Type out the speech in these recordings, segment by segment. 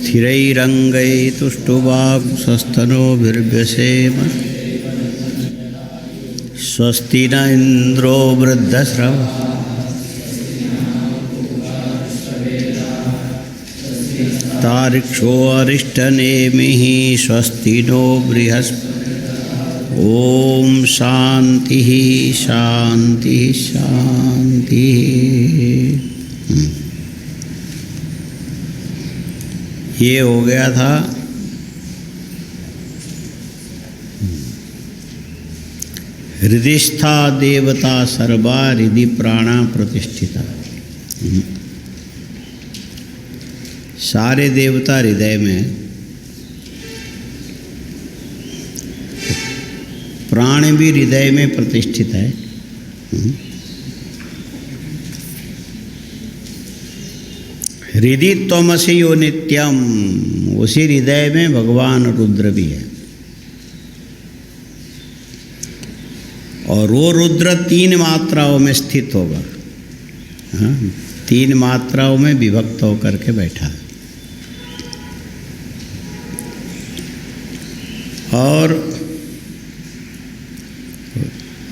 स्थिरैरङ्गैस्तुष्टुवागुंसस्तनूभिर्व्यसेम स्वस्ति न इन्द्रो वृद्धश्रवः तारिक्षो अरिष्टनेमिः स्वस्ति नो बृहस्पतिर्दधातु। ओम शांति शांति शांति। ये हो गया था हृदिस्था देवता सर्वा हृदि प्राणा प्रतिष्ठिता। सारे देवता हृदय में, प्राण भी हृदय में प्रतिष्ठित है। हृदि त्वमसि यो नित्यम, उसी हृदय में भगवान रुद्र भी है। और वो रुद्र 3 मात्राओं में स्थित होगा। 3 मात्राओं में विभक्त होकर के बैठा है। और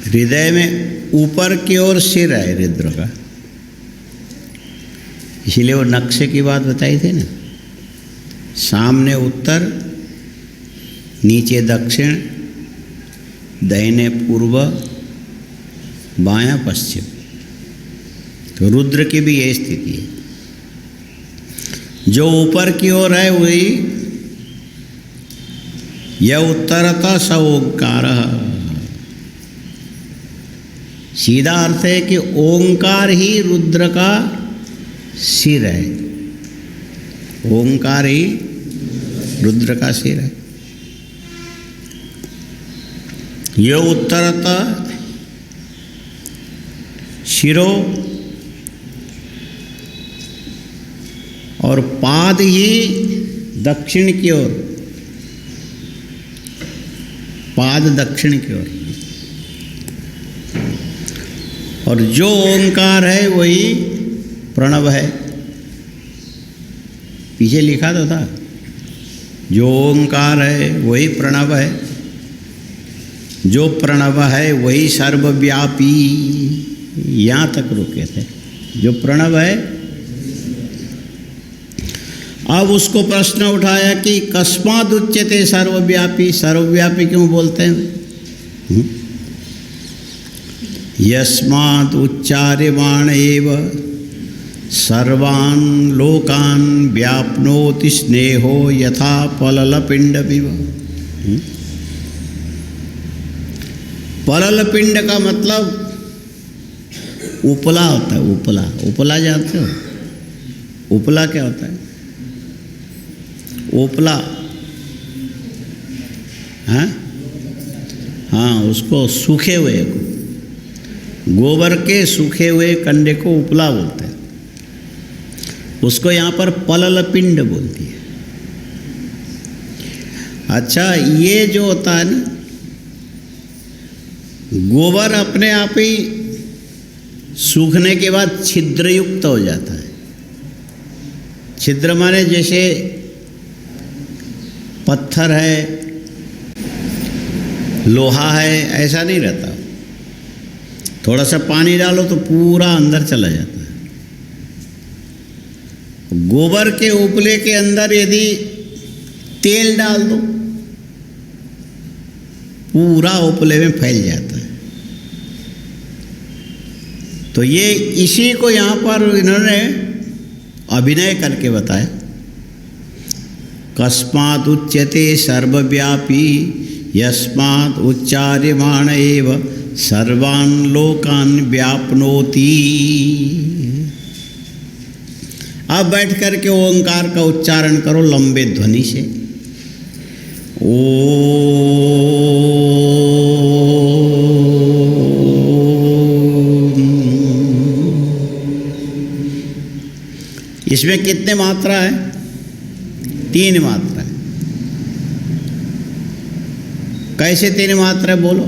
हृदय में ऊपर की ओर सिर है रुद्र का, इसीलिए वो नक्शे की बात बताई थी ना। सामने उत्तर, नीचे दक्षिण, दाहिने पूर्व, बायां पश्चिम। तो रुद्र की भी यही स्थिति है। जो ऊपर की ओर है वही यह उत्तरतः स ओंकारः। सीधा अर्थ है कि ओंकार ही रुद्र का सिर है। ओंकार ही रुद्र का सिर है। यह उत्तरतः शिरो, और पाद ही दक्षिण की ओर, पाद दक्षिण की ओर। और जो ओंकार है वही प्रणव है। पीछे लिखा तो था, जो ओंकार है वही प्रणव है, जो प्रणव है वही सर्वव्यापी। यहाँ तक रुके थे, जो प्रणव है। अब उसको प्रश्न उठाया कि कस्माद् उच्यते सर्वव्यापी, सर्वव्यापी क्यों बोलते हैं? यस्माद् उच्चार्यमाण एव सर्वान् लोकान् व्याप्नोति स्नेहो यथा पललपिंडमिव। पललपिंड का मतलब उपला होता है। उपला, उपला जानते हो? उपला क्या होता है? उपला, हाँ, उसको सूखे हुए को, गोबर के सूखे हुए कंडे को उपला बोलते हैं। उसको यहाँ पर पललपिंड बोलती है। अच्छा, ये जो होता है ना, गोबर अपने आप ही सूखने के बाद छिद्रयुक्त हो जाता है। छिद्र माने जैसे पत्थर है, लोहा है, ऐसा नहीं रहता। थोड़ा सा पानी डालो तो पूरा अंदर चला जाता है। गोबर के उपले के अंदर यदि तेल डाल दो, पूरा उपले में फैल जाता है। तो ये इसी को यहाँ पर इन्होंने अभिनय करके बताया। कस्मात् उच्यते सर्वव्यापी यस्मात् उच्चार्यमाण एव सर्वान् लोकान् व्याप्नोति। अब बैठ करके ओंकार का उच्चारण करो लंबे ध्वनि से। इसमें कितने मात्रा है? 3 मात्रा है। कैसे 3 मात्रा बोलो?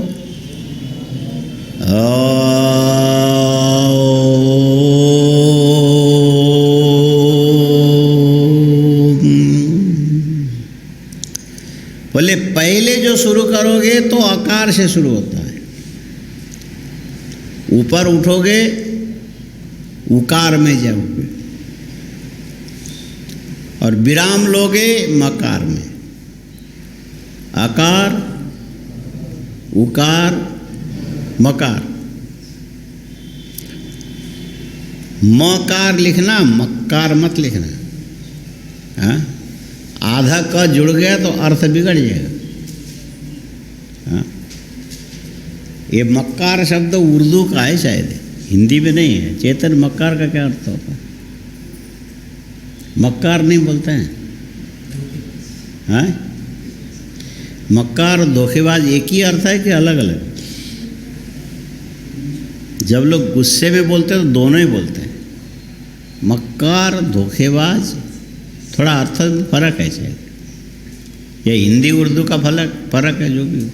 बोले पहले जो शुरू करोगे तो आकार से शुरू होता है, ऊपर उठोगे उकार में जाओगे और विराम लोगे मकार में। आकार, उकार, मकार। मकार लिखना, मक्कार मत लिखना। हाँ, आधा क जुड़ गया तो अर्थ बिगड़ जाएगा। हाँ, ये मक्कार शब्द उर्दू का है, शायद हिंदी में नहीं है। चेतन, मक्कार का क्या अर्थ होता है? मक्कार नहीं बोलते हैं? हाँ, मक्कार धोखेबाज एक ही अर्थ है कि अलग अलग? जब लोग गुस्से में बोलते हैं तो दोनों ही बोलते हैं। मक्कार, धोखेबाज, थोड़ा अर्थ में फर्क है शायद, ये हिंदी उर्दू का फर्क है जो भी हो।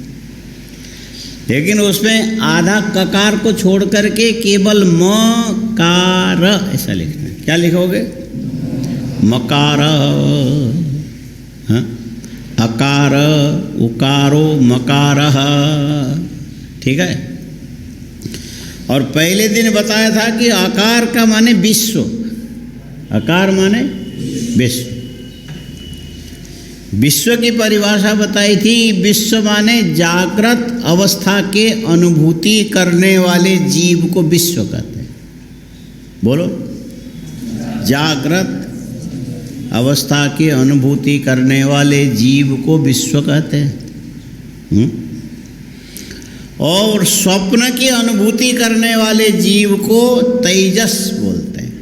लेकिन उसमें आधा ककार को छोड़ करके केवल मकार ऐसा लिखना है। क्या लिखोगे? मकार। हाँ, अकार, उकारो, मकार। ठीक है। और पहले दिन बताया था कि आकार का माने विश्व, आकार माने विश्व। विश्व की परिभाषा बताई थी। विश्व माने जागृत अवस्था के अनुभूति करने वाले जीव को विश्व कहते हैं। बोलो, जागृत अवस्था की अनुभूति करने वाले जीव को विश्व कहते हैं। और स्वप्न की अनुभूति करने वाले जीव को तेजस बोलते हैं।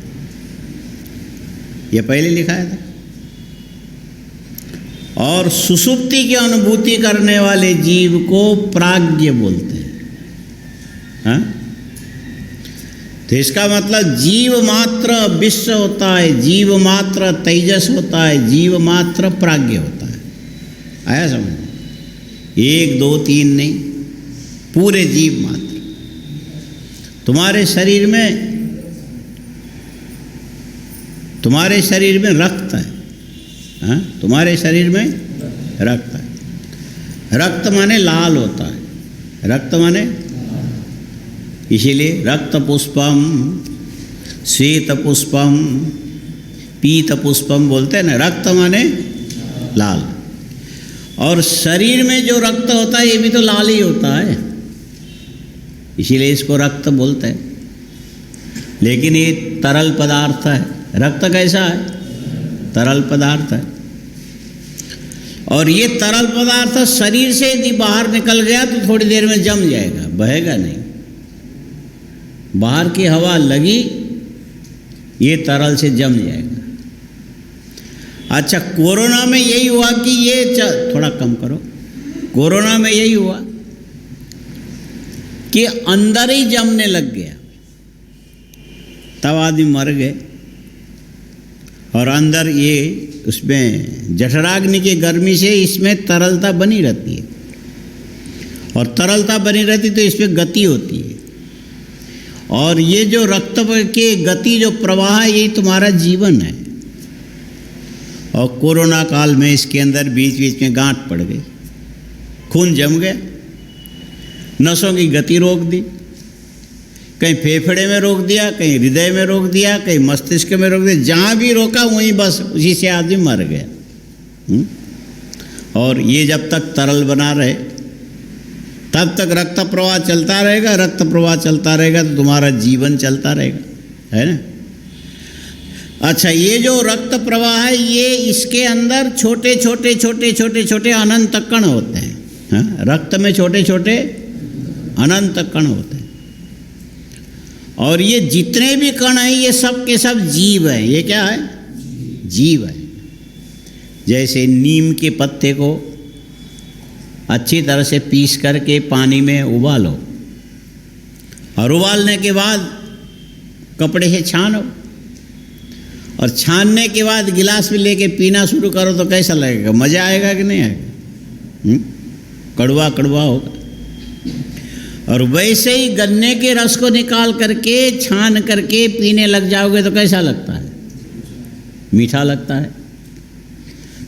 यह पहले लिखाया था। और सुषुप्ति की अनुभूति करने वाले जीव को प्राज्ञ बोलते हैं। हाँ? तो इसका मतलब जीव मात्र विश्व होता है, जीव मात्र तेजस होता है, जीव मात्र प्राज्ञ होता है। आया समझ? 1 2 3 नहीं, पूरे जीव मात्र। तुम्हारे शरीर में रक्त है। हाँ? तुम्हारे शरीर में रक्त है। रक्त माने लाल होता है। रक्त माने, इसीलिए रक्त पुष्पम, श्वेत पुष्पम, पीत पुष्पम बोलते हैं ना। रक्त माने लाल। और शरीर में जो रक्त होता है ये भी तो लाल ही होता है, इसीलिए इसको रक्त बोलते हैं। लेकिन ये तरल पदार्थ है। रक्त कैसा है? तरल पदार्थ है। और ये तरल पदार्थ शरीर से यदि बाहर निकल गया तो थोड़ी देर में जम जाएगा, बहेगा नहीं। बाहर की हवा लगी, ये तरल से जम जाएगा। अच्छा, कोरोना में यही हुआ कि ये थोड़ा कम करो। कोरोना में यही हुआ कि अंदर ही जमने लग गया, तब आदमी मर गए। और अंदर ये उसमें जठराग्नि की गर्मी से इसमें तरलता बनी रहती है, और तरलता बनी रहती तो इसमें गति होती है। और ये जो रक्त के गति, जो प्रवाह है, यही तुम्हारा जीवन है। और कोरोना काल में इसके अंदर बीच बीच में गांठ पड़ गई, खून जम गया, नसों की गति रोक दी, कहीं फेफड़े में रोक दिया, कहीं हृदय में रोक दिया, कहीं मस्तिष्क में रोक दिया। जहाँ भी रोका वहीं बस उसी से आदमी मर गया। और ये जब तक तरल बना रहे तब तक रक्त प्रवाह चलता रहेगा। रक्त प्रवाह चलता रहेगा तो तुम्हारा जीवन चलता रहेगा, है ना। अच्छा, ये जो रक्त प्रवाह है, ये इसके अंदर छोटे छोटे छोटे छोटे छोटे अनंत कण होते हैं। हाँ? रक्त में छोटे छोटे अनंत कण होते हैं। और ये जितने भी कण हैं ये सब के सब जीव हैं। ये क्या है? जीव है। जैसे नीम के पत्ते को अच्छी तरह से पीस करके पानी में उबालो, और उबालने के बाद कपड़े से छानो, और छानने के बाद गिलास में लेके पीना शुरू करो तो कैसा लगेगा? मज़ा आएगा कि नहीं आएगा? कड़वा कड़वा होगा। और वैसे ही गन्ने के रस को निकाल करके छान करके पीने लग जाओगे तो कैसा लगता है? मीठा लगता है।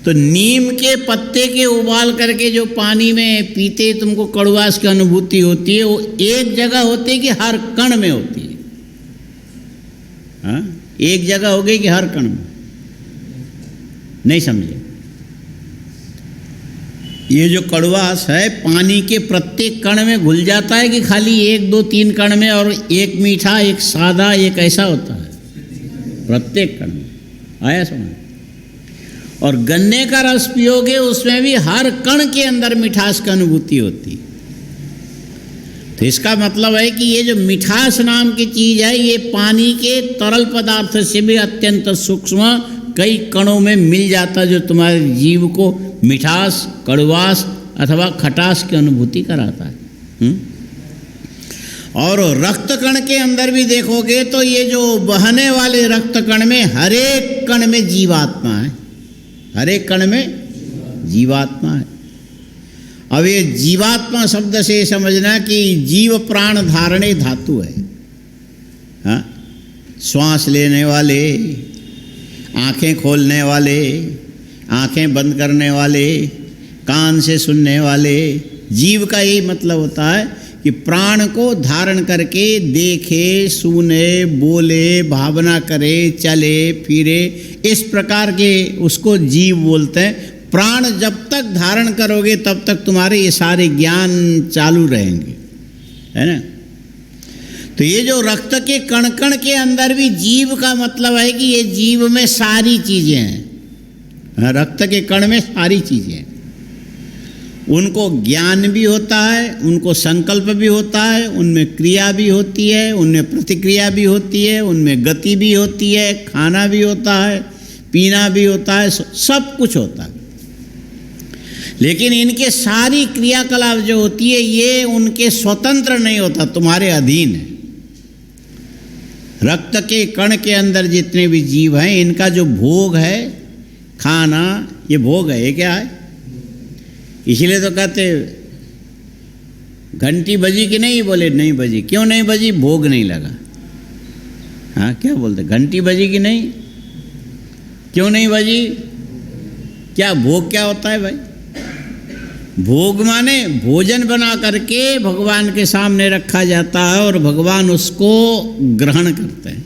तो नीम के पत्ते के उबाल करके जो पानी में पीते तुमको कड़वास की अनुभूति होती है, वो एक जगह होती है कि हर कण में होती है? हाँ, एक जगह हो गई कि हर कण में? नहीं समझे? ये जो कड़वास है पानी के प्रत्येक कण में घुल जाता है कि खाली 1, 2, 3 कण में, और एक मीठा, एक सादा, एक ऐसा होता है? प्रत्येक कण में। आया समझ? और गन्ने का रस पियोगे उसमें भी हर कण के अंदर मिठास की अनुभूति होती है। तो इसका मतलब है कि ये जो मिठास नाम की चीज है, ये पानी के तरल पदार्थ से भी अत्यंत सूक्ष्म कई कणों में मिल जाता, जो तुम्हारे जीव को मिठास, कड़वास अथवा खटास की अनुभूति कराता है। और रक्त कण के अंदर भी देखोगे तो ये जो बहने वाले रक्त कण में हर एक कण में जीवात्मा है, हर एक कण में जीवात्मा है। अब ये जीवात्मा शब्द से समझना कि जीव प्राण धारणे धातु है। हाँ, श्वास लेने वाले, आंखें खोलने वाले, आंखें बंद करने वाले, कान से सुनने वाले, जीव का यही मतलब होता है कि प्राण को धारण करके देखे, सुने, बोले, भावना करे, चले फिरे, इस प्रकार के उसको जीव बोलते हैं। प्राण जब तक धारण करोगे तब तक तुम्हारे ये सारे ज्ञान चालू रहेंगे, है ना। तो ये जो रक्त के कण कण के अंदर भी जीव का मतलब है कि ये जीव में सारी चीज़ें हैं। रक्त के कण में सारी चीज़ें हैं। उनको ज्ञान भी होता है, उनको संकल्प भी होता है, उनमें क्रिया भी होती है, उनमें प्रतिक्रिया भी होती है, उनमें गति भी होती है, खाना भी होता है, पीना भी होता है, सब कुछ होता है। लेकिन इनके सारी क्रियाकलाप जो होती है ये उनके स्वतंत्र नहीं होता, तुम्हारे अधीन है। रक्त के कण के अंदर जितने भी जीव हैं, इनका जो भोग है, खाना, ये भोग है। ये क्या है? इसलिए तो कहते घंटी बजी कि नहीं? बोले नहीं बजी। क्यों नहीं बजी? भोग नहीं लगा। हाँ, क्या बोलते? घंटी बजी कि नहीं? क्यों नहीं बजी? क्या भोग क्या होता है भाई? भोग माने भोजन बना करके भगवान के सामने रखा जाता है और भगवान उसको ग्रहण करते हैं।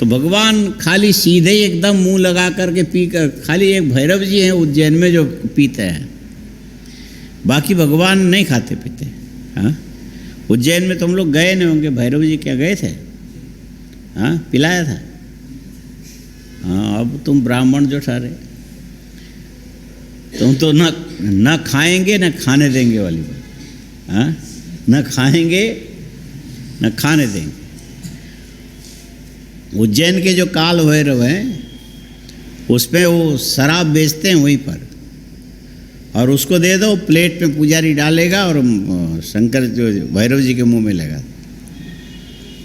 तो भगवान खाली सीधे ही एकदम मुंह लगा करके पी कर, खाली एक भैरव जी हैं उज्जैन में जो पीते हैं, बाकी भगवान नहीं खाते पीते। हाँ, उज्जैन में तुम लोग गए नहीं होंगे, भैरव जी क्या गए थे? हाँ, पिलाया था। हाँ, अब तुम ब्राह्मण जो ठहरे, तुम तो न खाएंगे न खाने देंगे वाली बात। हाँ, न खाएंगे न खाने देंगे। उज्जैन के जो काल भैरव हैं उसमें वो शराब बेचते हैं वहीं पर, और उसको दे दो, प्लेट में पुजारी डालेगा और शंकर जो भैरव जी के मुंह में लगा,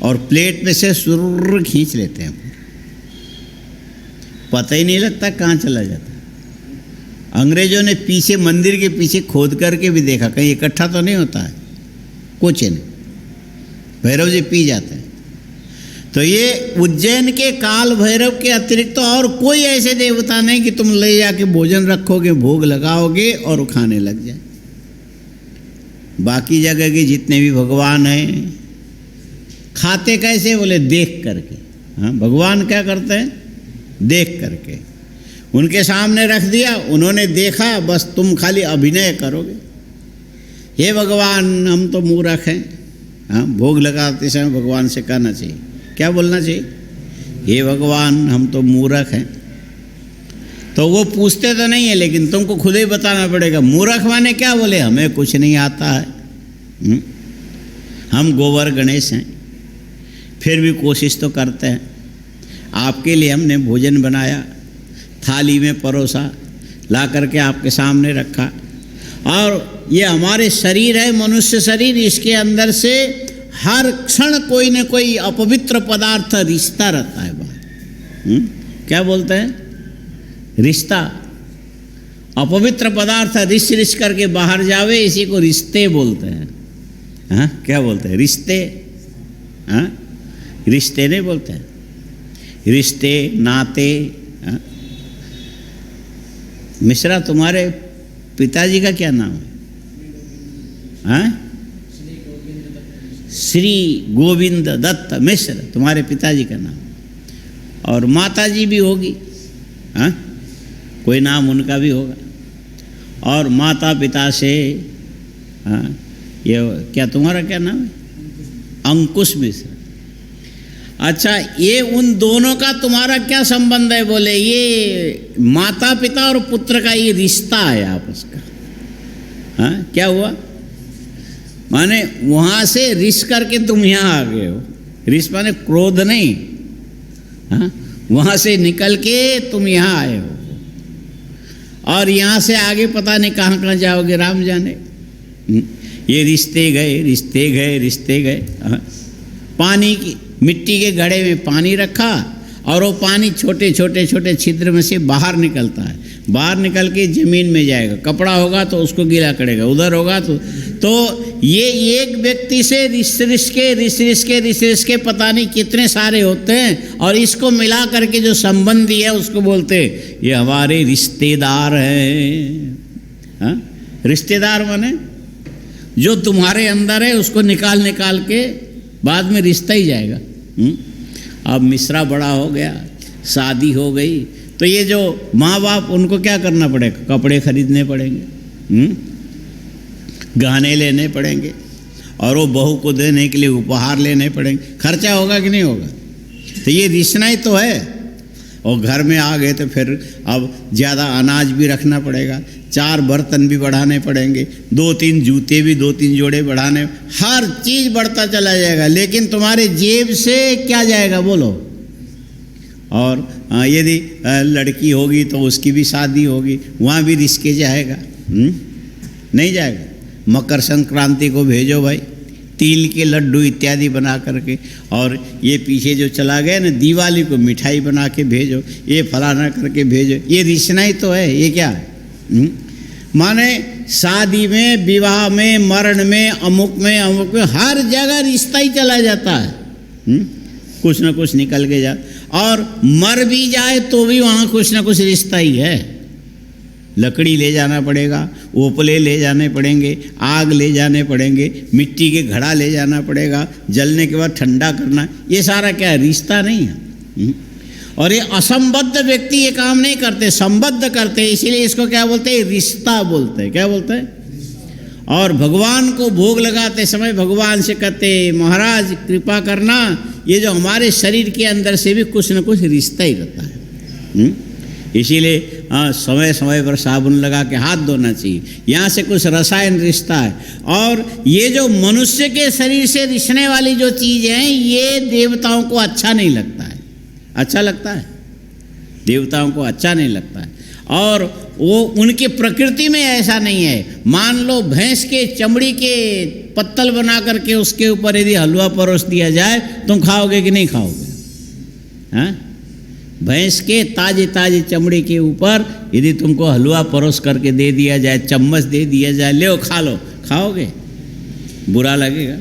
और प्लेट में से सुर खींच लेते हैं, पता ही नहीं लगता कहाँ चला जाता। अंग्रेजों ने पीछे मंदिर के पीछे खोद करके भी देखा, कहीं इकट्ठा तो नहीं होता है, कुछ नहीं, भैरव जी पी जाते हैं। तो ये उज्जैन के काल भैरव के अतिरिक्त तो और कोई ऐसे देवता नहीं कि तुम ले जाके भोजन रखोगे, भोग लगाओगे और खाने लग जाए। बाकी जगह के जितने भी भगवान हैं खाते कैसे? बोले देख करके। हाँ, भगवान क्या करते हैं? देख करके। उनके सामने रख दिया, उन्होंने देखा, बस तुम खाली अभिनय करोगे। हे भगवान, हम तो मूर्ख हैं। हाँ, भोग लगाते समय भगवान से कहना चाहिए, क्या बोलना चाहिए? हे भगवान, हम तो मूर्ख हैं। तो वो पूछते तो नहीं है, लेकिन तुमको खुद ही बताना पड़ेगा। मूर्ख माने क्या? बोले हमें कुछ नहीं आता है, हम गोबर गणेश हैं, फिर भी कोशिश तो करते हैं। आपके लिए हमने भोजन बनाया, थाली में परोसा, ला करके आपके सामने रखा, और ये हमारे शरीर है, मनुष्य शरीर, इसके अंदर से हर क्षण कोई न कोई अपवित्र पदार्थ रिश्ता रहता है बाहर। क्या बोलते हैं? रिश्ता। अपवित्र पदार्थ रिश्त रिश्त करके बाहर जावे, इसी को रिश्ते बोलते हैं। हाँ, क्या बोलते हैं? रिश्ते। हाँ, रिश्ते नहीं बोलते हैं, रिश्ते, नाते। हाँ? मिश्रा, तुम्हारे पिताजी का क्या नाम है? हाँ? श्री गोविंद दत्त मिश्र तुम्हारे पिताजी का नाम, और माता जी भी होगी, हाँ, कोई नाम उनका भी होगा। और माता पिता से, हाँ, ये क्या तुम्हारा क्या नाम है? अंकुश मिश्र। अच्छा, ये उन दोनों का तुम्हारा क्या संबंध है? बोले ये माता पिता और पुत्र का ये रिश्ता है आपस का। हाँ, क्या हुआ? माने वहाँ से रिश करके तुम यहाँ आ गए हो। रिश माने क्रोध नहीं, हाँ, वहाँ से निकल के तुम यहाँ आए हो, और यहाँ से आगे पता नहीं कहाँ कहाँ जाओगे, राम जाने। ये रिश्ते गए, रिश्ते गए, रिश्ते गए। हाँ। पानी की, मिट्टी के घड़े में पानी रखा, और वो पानी छोटे छोटे छोटे छिद्र में से बाहर निकलता है, बाहर निकल के ज़मीन में जाएगा। कपड़ा होगा तो उसको गीला करेगा, उधर होगा तो ये एक व्यक्ति से रिश्ते के पता नहीं कितने सारे होते हैं, और इसको मिला करके जो संबंधी है उसको बोलते हैं ये हमारे रिश्तेदार हैं। हाँ? रिश्तेदार माने जो तुम्हारे अंदर है उसको निकाल निकाल के बाद में रिश्ता ही जाएगा। अब मिश्रा बड़ा हो गया, शादी हो गई, तो ये जो माँ बाप उनको क्या करना पड़ेगा? कपड़े खरीदने पड़ेंगे, गहने लेने पड़ेंगे, और वो बहू को देने के लिए उपहार लेने पड़ेंगे। खर्चा होगा कि नहीं होगा? तो ये रिश्ना ही तो है। और घर में आ गए तो फिर अब ज़्यादा अनाज भी रखना पड़ेगा, 4 बर्तन भी बढ़ाने पड़ेंगे, 2-3 जूते भी 2-3 जोड़े बढ़ाने, हर चीज़ बढ़ता चला जाएगा। लेकिन तुम्हारे जेब से क्या जाएगा बोलो? और यदि लड़की होगी तो उसकी भी शादी होगी, वहाँ भी रिश्ते जाएगा, नहीं जाएगा। मकर संक्रांति को भेजो भाई, तिल के लड्डू इत्यादि बना करके, और ये पीछे जो चला गया ना, दिवाली को मिठाई बना के भेजो, ये फलाना करके भेजो। ये रिश्ना ही तो है। ये क्या माने? शादी में, विवाह में, मरण में, अमुक में हर जगह रिश्ता ही चला जाता है। कुछ ना कुछ निकल के जा, और मर भी जाए तो भी वहाँ कुछ ना कुछ रिश्ता ही है। लकड़ी ले जाना पड़ेगा, ओपले ले जाने पड़ेंगे, आग ले जाने पड़ेंगे, मिट्टी के घड़ा ले जाना पड़ेगा, जलने के बाद ठंडा करना, ये सारा क्या है? रिश्ता नहीं है। और ये असंबद्ध व्यक्ति ये काम नहीं करते, संबद्ध करते, इसीलिए इसको क्या बोलते हैं? रिश्ता बोलते हैं। क्या बोलते हैं? और भगवान को भोग लगाते समय भगवान से कहते महाराज कृपा करना, ये जो हमारे शरीर के अंदर से भी कुछ न कुछ रिश्ता ही रहता है। इसीलिए समय समय पर साबुन लगा के हाथ धोना चाहिए, यहाँ से कुछ रसायन रिश्ता है। और ये जो मनुष्य के शरीर से रिश्ने वाली जो चीज़ है, ये देवताओं को अच्छा नहीं लगता है। अच्छा लगता है? देवताओं को अच्छा नहीं लगता है, और वो उनकी प्रकृति में ऐसा नहीं है। मान लो भैंस के चमड़ी के पत्तल बना करके उसके ऊपर यदि हलवा परोस दिया जाए, तुम खाओगे कि नहीं खाओगे? हाँ, भैंस के ताजे ताजे चमड़ी के ऊपर यदि तुमको हलवा परोस करके दे दिया जाए, चम्मच दे दिया जाए, ले खा लो, खाओगे? बुरा लगेगा।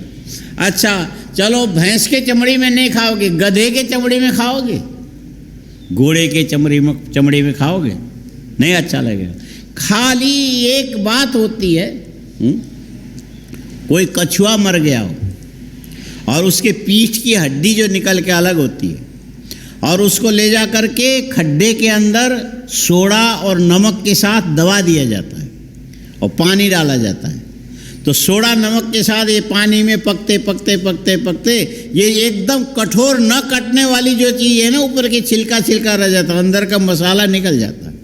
अच्छा चलो, भैंस के चमड़ी में नहीं खाओगे, गधे के चमड़ी में खाओगे, घोड़े के चमड़ी में खाओगे? नहीं अच्छा लगेगा। खाली एक बात होती है, कोई कछुआ मर गया हो और उसके पीठ की हड्डी जो निकल के अलग होती है, और उसको ले जा करके खड्डे के अंदर सोडा और नमक के साथ दबा दिया जाता है और पानी डाला जाता है। तो सोडा नमक के साथ ये पानी में पकते पकते पकते पकते ये एकदम कठोर न कटने वाली जो चीज़ है ना, ऊपर के छिलका छिलका रह जाता है, अंदर का मसाला निकल जाता है।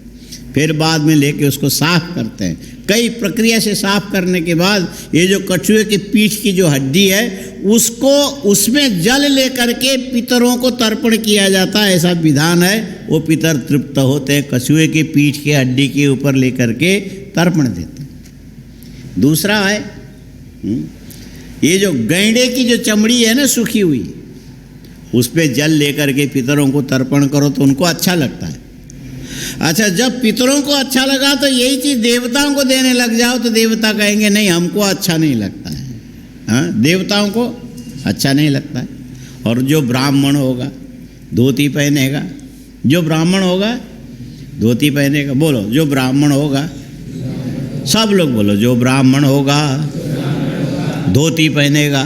फिर बाद में लेके उसको साफ करते हैं। कई प्रक्रिया से साफ करने के बाद ये जो कछुए की पीठ की जो हड्डी है, उसको उसमें जल लेकर के पितरों को तर्पण किया जाता है, ऐसा विधान है। वो पितर तृप्त होते हैं, कछुए की पीठ के हड्डी के ऊपर लेकर के तर्पण देते हैं। दूसरा है ये जो गैंडे की जो चमड़ी है ना सूखी हुई, उस पर जल लेकर के पितरों को तर्पण करो तो उनको अच्छा लगता है। अच्छा, जब पितरों को अच्छा लगा तो यही चीज़ देवताओं को देने लग जाओ तो देवता कहेंगे नहीं, हमको अच्छा नहीं लगता है। हाँ, देवताओं को अच्छा नहीं लगता है। और जो ब्राह्मण होगा धोती पहनेगा, जो ब्राह्मण होगा धोती पहनेगा। बोलो, जो ब्राह्मण होगा, सब लोग बोलो, जो ब्राह्मण होगा धोती पहनेगा,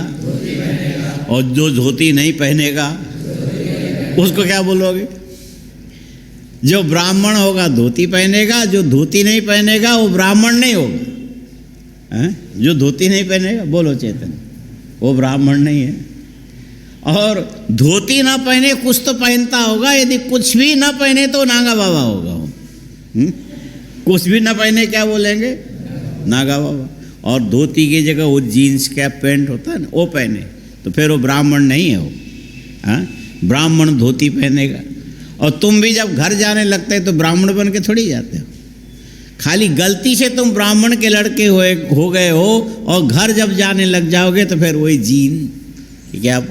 और जो धोती नहीं पहनेगा उसको क्या बोलोगे? जो ब्राह्मण होगा धोती पहनेगा, जो धोती नहीं पहनेगा वो ब्राह्मण नहीं होगा। हैं? जो धोती नहीं पहनेगा, बोलो चेतन, वो ब्राह्मण नहीं है। और धोती ना पहने कुछ तो पहनता होगा, यदि कुछ भी ना पहने तो नागा बाबा होगा वो। कुछ भी ना पहने क्या बोलेंगे? नागा बाबा। और धोती की जगह वो जीन्स कैप पैंट होता है ना, वो पहने तो फिर वो ब्राह्मण नहीं है वो। हाँ, ब्राह्मण धोती पहनेगा। और तुम भी जब घर जाने लगते हैं तो ब्राह्मण बन के थोड़ी जाते हो। खाली गलती से तुम ब्राह्मण के लड़के हो गए हो, और घर जब जाने लग जाओगे तो फिर वही जीन, क्या,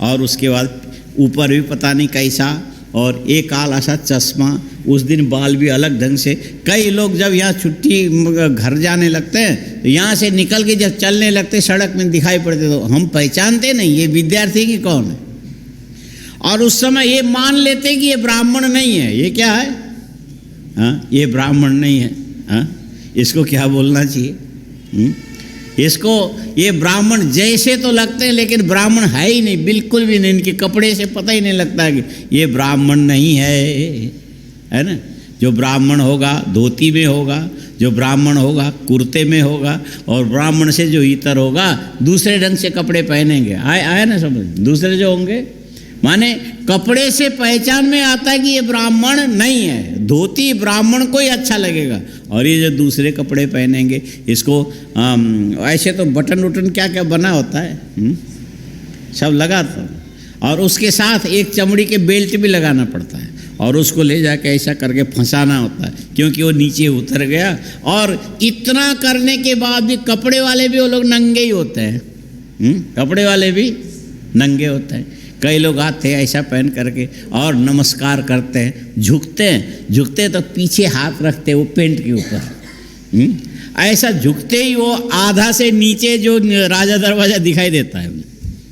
और उसके बाद ऊपर भी पता नहीं कैसा, और एक काला सा चश्मा, उस दिन बाल भी अलग ढंग से। कई लोग जब यहाँ छुट्टी घर जाने लगते हैं तो यहाँ से निकल के जब चलने लगते सड़क में दिखाई पड़ते तो हम पहचानते नहीं ये विद्यार्थी की कौन है, और उस समय ये मान लेते कि ये ब्राह्मण नहीं है। ये क्या है? हाँ, ये ब्राह्मण नहीं है। हाँ, इसको क्या बोलना चाहिए? इसको ये ब्राह्मण जैसे तो लगते हैं लेकिन ब्राह्मण है ही नहीं, बिल्कुल भी नहीं। इनके कपड़े से पता ही नहीं लगता कि ये ब्राह्मण नहीं है ना। जो ब्राह्मण होगा धोती में होगा, जो ब्राह्मण होगा कुर्ते में होगा, और ब्राह्मण से जो इतर होगा दूसरे ढंग से कपड़े पहनेंगे। आया ना समझ? दूसरे जो होंगे, माने कपड़े से पहचान में आता है कि ये ब्राह्मण नहीं है। धोती ब्राह्मण को ही अच्छा लगेगा, और ये जो दूसरे कपड़े पहनेंगे इसको ऐसे तो बटन वटन क्या क्या बना होता है, सब लगाता, और उसके साथ एक चमड़ी के बेल्ट भी लगाना पड़ता है, और उसको ले जाके ऐसा करके फंसाना होता है क्योंकि वो नीचे उतर गया। और इतना करने के बाद भी कपड़े वाले भी वो लोग नंगे ही होते हैं। कपड़े वाले भी नंगे होते हैं। कई लोग आते हैं ऐसा पहन करके और नमस्कार करते हैं, झुकते हैं तो पीछे हाथ रखते हैं वो पेंट के ऊपर। ऐसा झुकते ही वो आधा से नीचे जो राजा दरवाजा दिखाई देता है।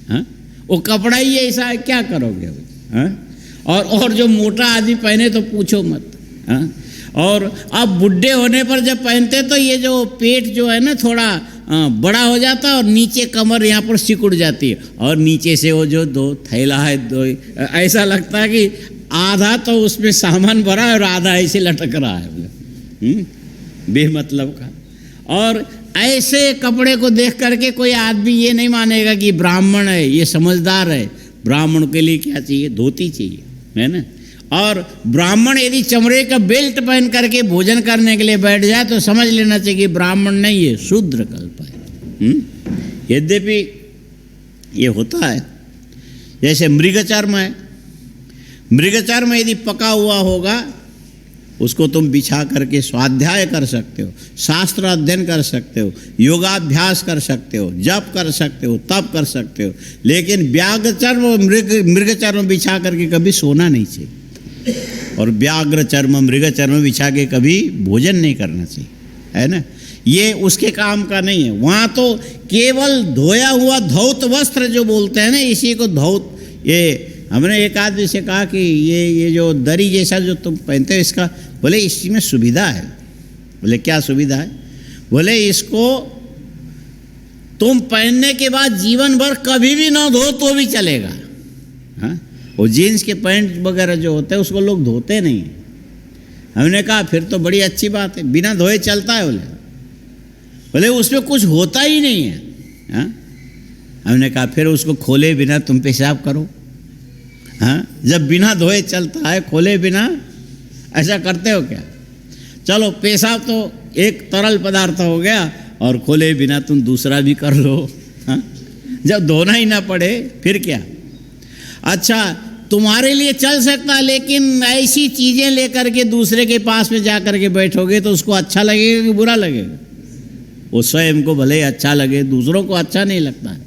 हाँ, वो कपड़ा ही ऐसा है, क्या करोगे? हाँ, और जो मोटा आदमी पहने तो पूछो मत। हाँ, और अब बुढ़े होने पर जब पहनते तो ये जो पेट जो है ना थोड़ा बड़ा हो जाता है, और नीचे कमर यहाँ पर सिकुड़ जाती है, और नीचे से वो जो दो थैला है, दो ऐसा लगता है कि आधा तो उसमें सामान भरा है और आधा ऐसे लटक रहा है बेमतलब का। और ऐसे कपड़े को देख करके कोई आदमी ये नहीं मानेगा कि ब्राह्मण है, ये समझदार है। ब्राह्मण के लिए क्या चाहिए? धोती चाहिए, है ना। और ब्राह्मण यदि चमड़े का बेल्ट पहन करके भोजन करने के लिए बैठ जाए तो समझ लेना चाहिए कि ब्राह्मण नहीं है, शूद्र कल्प है। यद्यपि ये होता है, जैसे मृगचर्म है, मृगचर्म यदि पका हुआ होगा उसको तुम बिछा करके स्वाध्याय कर सकते हो, शास्त्र अध्ययन कर सकते हो, योगाभ्यास कर सकते हो, जप कर सकते हो, तप कर सकते हो। लेकिन व्याघ्रचर्म और मृगचर्म बिछा करके कभी सोना नहीं चाहिए, और व्याघ्र चर्म मृगचर्म बिछा के कभी भोजन नहीं करना चाहिए, है ना। ये उसके काम का नहीं है। वहाँ तो केवल धोया हुआ धौत वस्त्र जो बोलते हैं ना, इसी को धौत। ये हमने एक आदमी से कहा कि ये जो दरी जैसा जो तुम पहनते हो इसका, बोले इसमें सुविधा है। बोले क्या सुविधा है? बोले इसको तुम पहनने के बाद जीवन भर कभी भी ना धो तो भी चलेगा। हाँ, वो जीन्स के पैंट वगैरह जो होते हैं उसको लोग धोते नहीं हैं। हमने कहा फिर तो बड़ी अच्छी बात है, बिना धोए चलता है। बोले उसमें कुछ होता ही नहीं है। हाँ, हमने कहा फिर उसको खोले बिना तुम पेशाब करो। हाँ, जब बिना धोए चलता है, खोले बिना ऐसा करते हो क्या? चलो पेशाब तो एक तरल पदार्थ हो गया, और खोले बिना तुम दूसरा भी कर लो। हाँ, जब धोना ही ना पड़े फिर क्या? अच्छा, तुम्हारे लिए चल सकता है, लेकिन ऐसी चीज़ें लेकर के दूसरे के पास में जा कर के बैठोगे तो उसको अच्छा लगेगा कि बुरा लगेगा? वो स्वयं को भले अच्छा लगे, दूसरों को अच्छा नहीं लगता है।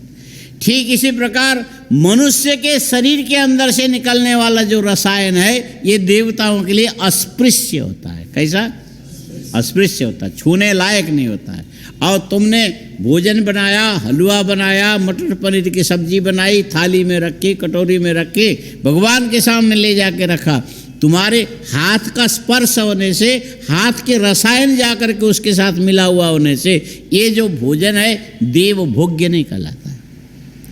ठीक इसी प्रकार मनुष्य के शरीर के अंदर से निकलने वाला जो रसायन है ये देवताओं के लिए अस्पृश्य होता है। कैसा? अस्पृश्य होता है, छूने लायक नहीं होता है। और तुमने भोजन बनाया, हलवा बनाया, मटर पनीर की सब्जी बनाई, थाली में रखी, कटोरी में रखी, भगवान के सामने ले जाके रखा, तुम्हारे हाथ का स्पर्श होने से, हाथ के रसायन जाकर के उसके साथ मिला हुआ होने से ये जो भोजन है देव भोग्य नहीं कहलाता है।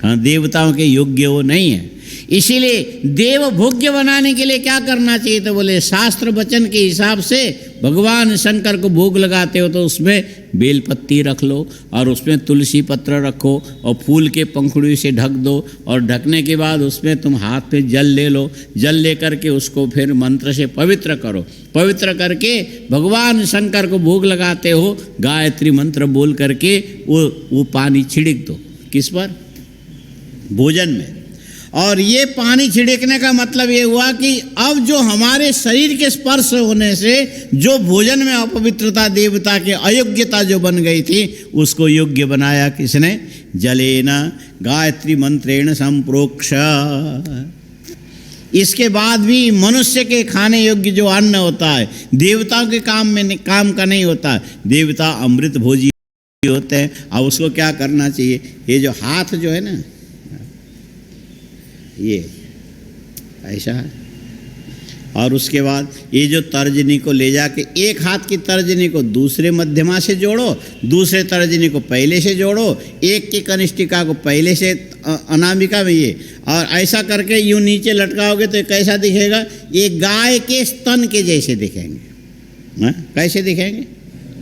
हाँ, देवताओं के योग्य वो नहीं है। इसीलिए देव भोग्य बनाने के लिए क्या करना चाहिए? तो बोले शास्त्र वचन के हिसाब से भगवान शंकर को भोग लगाते हो तो उसमें बेलपत्ती रख लो और उसमें तुलसी पत्र रखो और फूल के पंखुड़ी से ढक दो और ढकने के बाद उसमें तुम हाथ पे जल ले लो। जल ले करके उसको फिर मंत्र से पवित्र करो। पवित्र करके भगवान शंकर को भोग लगाते हो, गायत्री मंत्र बोल करके वो पानी छिड़क दो। किस पर? भोजन में। और ये पानी छिड़कने का मतलब ये हुआ कि अब जो हमारे शरीर के स्पर्श होने से जो भोजन में अपवित्रता, देवता के अयोग्यता जो बन गई थी, उसको योग्य बनाया किसने? जलेन गायत्री मंत्रेण संप्रोक्ष। इसके बाद भी मनुष्य के खाने योग्य जो अन्न होता है देवताओं के काम का नहीं होता। देवता अमृत भोजी होते हैं। अब उसको क्या करना चाहिए? ये जो हाथ जो है ना, ये ऐसा है, और उसके बाद ये जो तर्जनी को ले जाके एक हाथ की तर्जनी को दूसरे मध्यमा से जोड़ो, दूसरे तर्जनी को पहले से जोड़ो, एक की कनिष्ठिका को पहले से अनामिका में ये, और ऐसा करके यूँ नीचे लटकाओगे तो कैसा दिखेगा? ये गाय के स्तन के जैसे दिखेंगे। कैसे दिखेंगे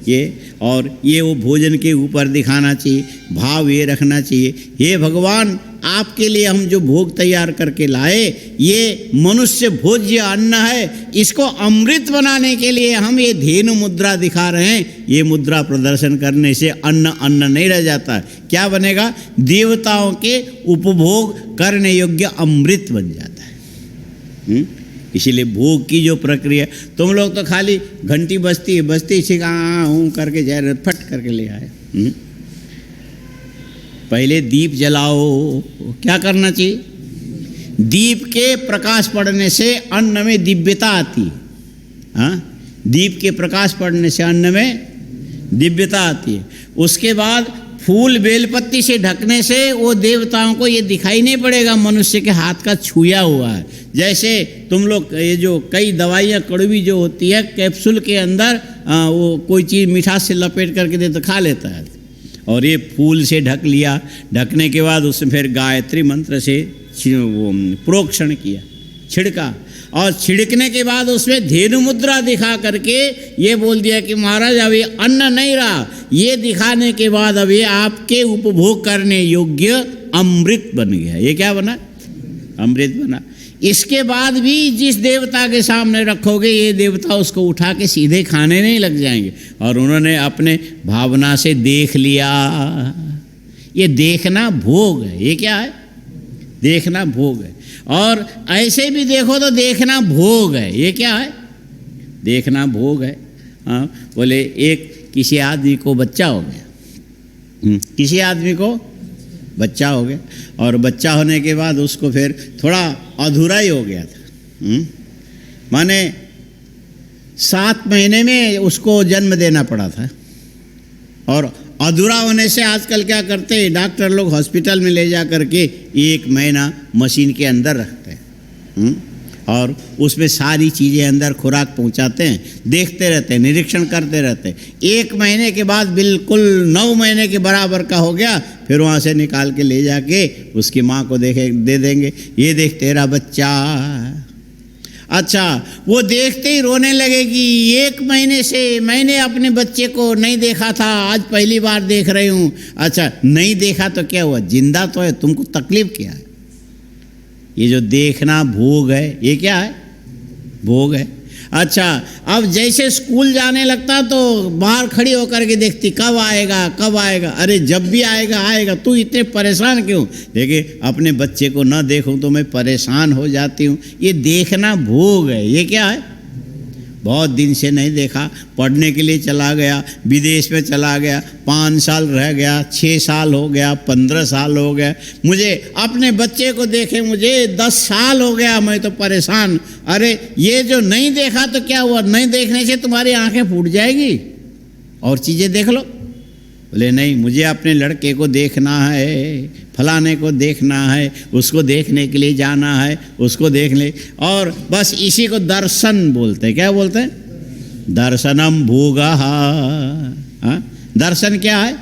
ये? और ये वो भोजन के ऊपर दिखाना चाहिए, भाव ये रखना चाहिए, हे भगवान आपके लिए हम जो भोग तैयार करके लाए ये मनुष्य भोज्य अन्न है, इसको अमृत बनाने के लिए हम ये धेनु मुद्रा दिखा रहे हैं। ये मुद्रा प्रदर्शन करने से अन्न अन्न नहीं रह जाता। क्या बनेगा? देवताओं के उपभोग करने योग्य अमृत बन जाता है। इसीलिए भोग की जो प्रक्रिया, तुम लोग तो खाली घंटी बजती छिका हूँ करके जाए, फट करके ले आए। पहले दीप जलाओ। क्या करना चाहिए? दीप के प्रकाश पड़ने से अन्न में दिव्यता आती है। हाँ, दीप के प्रकाश पड़ने से अन्न में दिव्यता आती है। उसके बाद फूल बेलपत्ती से ढकने से वो देवताओं को ये दिखाई नहीं पड़ेगा मनुष्य के हाथ का छुया हुआ है। जैसे तुम लोग ये जो कई दवाइयाँ कड़वी जो होती है कैप्सूल के अंदर वो कोई चीज़ मिठास से लपेट करके दे तो खा लेता है, और ये फूल से ढक लिया। ढकने के बाद उसमें फिर गायत्री मंत्र से वो प्रोक्षण किया, छिड़का, और छिड़कने के बाद उसमें धेनु मुद्रा दिखा करके ये बोल दिया कि महाराज अब ये अन्न नहीं रहा। ये दिखाने के बाद अब ये आपके उपभोग करने योग्य अमृत बन गया। ये क्या बना? अमृत बना। इसके बाद भी जिस देवता के सामने रखोगे ये देवता उसको उठा के सीधे खाने नहीं लग जाएंगे। और उन्होंने अपने भावना से देख लिया। ये देखना भोग है। ये क्या है? देखना भोग है। और ऐसे भी देखो तो देखना भोग है। ये क्या है? देखना भोग है। हाँ, बोले एक किसी आदमी को बच्चा हो गया, किसी आदमी को बच्चा हो गया, और बच्चा होने के बाद उसको फिर थोड़ा अधूरा ही हो गया था। माने 7 महीने में उसको जन्म देना पड़ा था, और अधूरा होने से आजकल क्या करते हैं डॉक्टर लोग हॉस्पिटल में ले जा करके 1 महीना मशीन के अंदर रखते हैं, और उसमें सारी चीज़ें अंदर खुराक पहुंचाते हैं, देखते रहते हैं, निरीक्षण करते रहते हैं। 1 महीने के बाद बिल्कुल 9 महीने के बराबर का हो गया, फिर वहाँ से निकाल के ले जाके उसकी माँ को दे देंगे, ये देख तेरा बच्चा। अच्छा, वो देखते ही रोने लगेगी, 1 महीने से मैंने अपने बच्चे को नहीं देखा था, आज पहली बार देख रही हूँ। अच्छा, नहीं देखा तो क्या हुआ? जिंदा तो है, तुमको तकलीफ क्या है? ये जो देखना भोग है, ये क्या है? भोग है। अच्छा, अब जैसे स्कूल जाने लगता तो बाहर खड़ी होकर के देखती कब आएगा कब आएगा। अरे जब भी आएगा आएगा, तू इतने परेशान क्यों? देखिए अपने बच्चे को न देखूं तो मैं परेशान हो जाती हूँ। ये देखना भोग है। ये क्या है? बहुत दिन से नहीं देखा, पढ़ने के लिए चला गया, विदेश में चला गया, 5 साल रह गया, 6 साल हो गया, 15 साल हो गया, मुझे अपने बच्चे को देखे मुझे 10 साल हो गया, मैं तो परेशान। अरे ये जो नहीं देखा तो क्या हुआ? नहीं देखने से तुम्हारी आंखें फूट जाएगी, और चीज़ें देख लो। बोले नहीं, मुझे अपने लड़के को देखना है, फलाने को देखना है, उसको देखने के लिए जाना है, उसको देख ले, और बस इसी को दर्शन बोलते हैं। क्या बोलते हैं? दर्शनम भोगः। हाँ, दर्शन क्या है?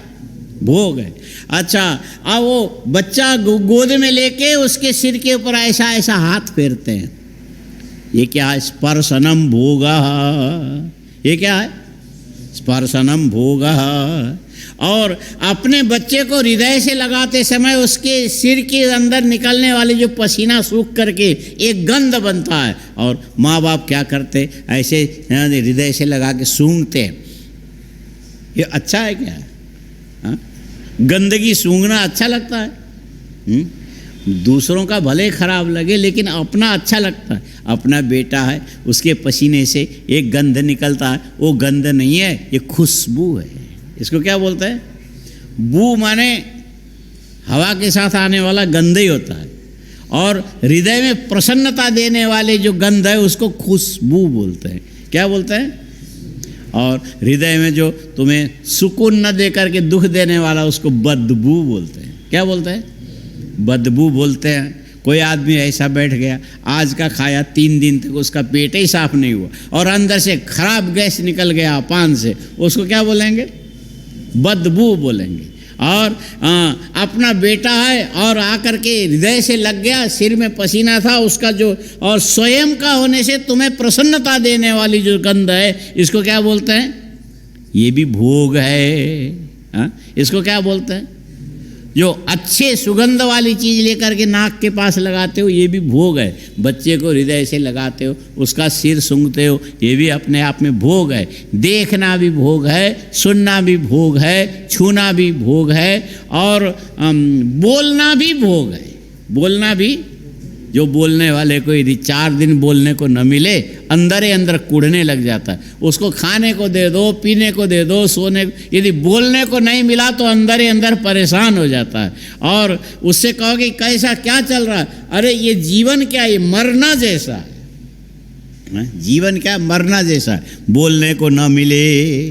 भोग है। अच्छा, अब वो बच्चा गोद में लेके उसके सिर के ऊपर ऐसा ऐसा हाथ फेरते हैं, ये क्या है? स्पर्शनम भोगः। ये क्या है? स्पर्शनम भोगः। और अपने बच्चे को हृदय से लगाते समय उसके सिर के अंदर निकलने वाले जो पसीना सूख करके एक गंध बनता है, और माँ बाप क्या करते? ऐसे हृदय से लगा के सूंघते हैं। ये अच्छा है क्या? हाँ? गंदगी सूंघना अच्छा लगता है? दूसरों का भले खराब लगे, लेकिन अपना अच्छा लगता है। अपना बेटा है, उसके पसीने से एक गंध निकलता है, वो गंध नहीं है, ये खुशबू है। इसको क्या बोलते हैं? बू माने हवा के साथ आने वाला गंध ही होता है, और हृदय में प्रसन्नता देने वाले जो गंध है उसको खुशबू बोलते हैं। क्या बोलते हैं? और हृदय में जो तुम्हें सुकून न दे करके दुख देने वाला उसको बदबू बोलते हैं। क्या बोलते हैं? बदबू बोलते हैं। कोई आदमी ऐसा बैठ गया, आज का खाया 3 दिन तक उसका पेट ही साफ नहीं हुआ और अंदर से खराब गैस निकल गया अपान से, उसको क्या बोलेंगे? बदबू बोलेंगे। और अपना बेटा है और आकर के हृदय से लग गया, सिर में पसीना था उसका जो, और स्वयं का होने से तुम्हें प्रसन्नता देने वाली जो गंध है, इसको क्या बोलते हैं? ये भी भोग है। हाँ? इसको क्या बोलते हैं? जो अच्छे सुगंध वाली चीज़ लेकर के नाक के पास लगाते हो, ये भी भोग है। बच्चे को हृदय से लगाते हो, उसका सिर सूंघते हो, ये भी अपने आप में भोग है। देखना भी भोग है, सुनना भी भोग है, छूना भी भोग है, और बोलना भी भोग है। बोलना भी, जो बोलने वाले को यदि 4 दिन बोलने को न मिले, अंदर ही अंदर कूड़ने लग जाता है। उसको खाने को दे दो, पीने को दे दो, सोने, यदि बोलने को नहीं मिला तो अंदर ही अंदर परेशान हो जाता है। और उससे कहोगे कैसा, क्या चल रहा है? अरे ये जीवन क्या है? मरना जैसा है। जीवन क्या? मरना जैसा है। बोलने को न मिले,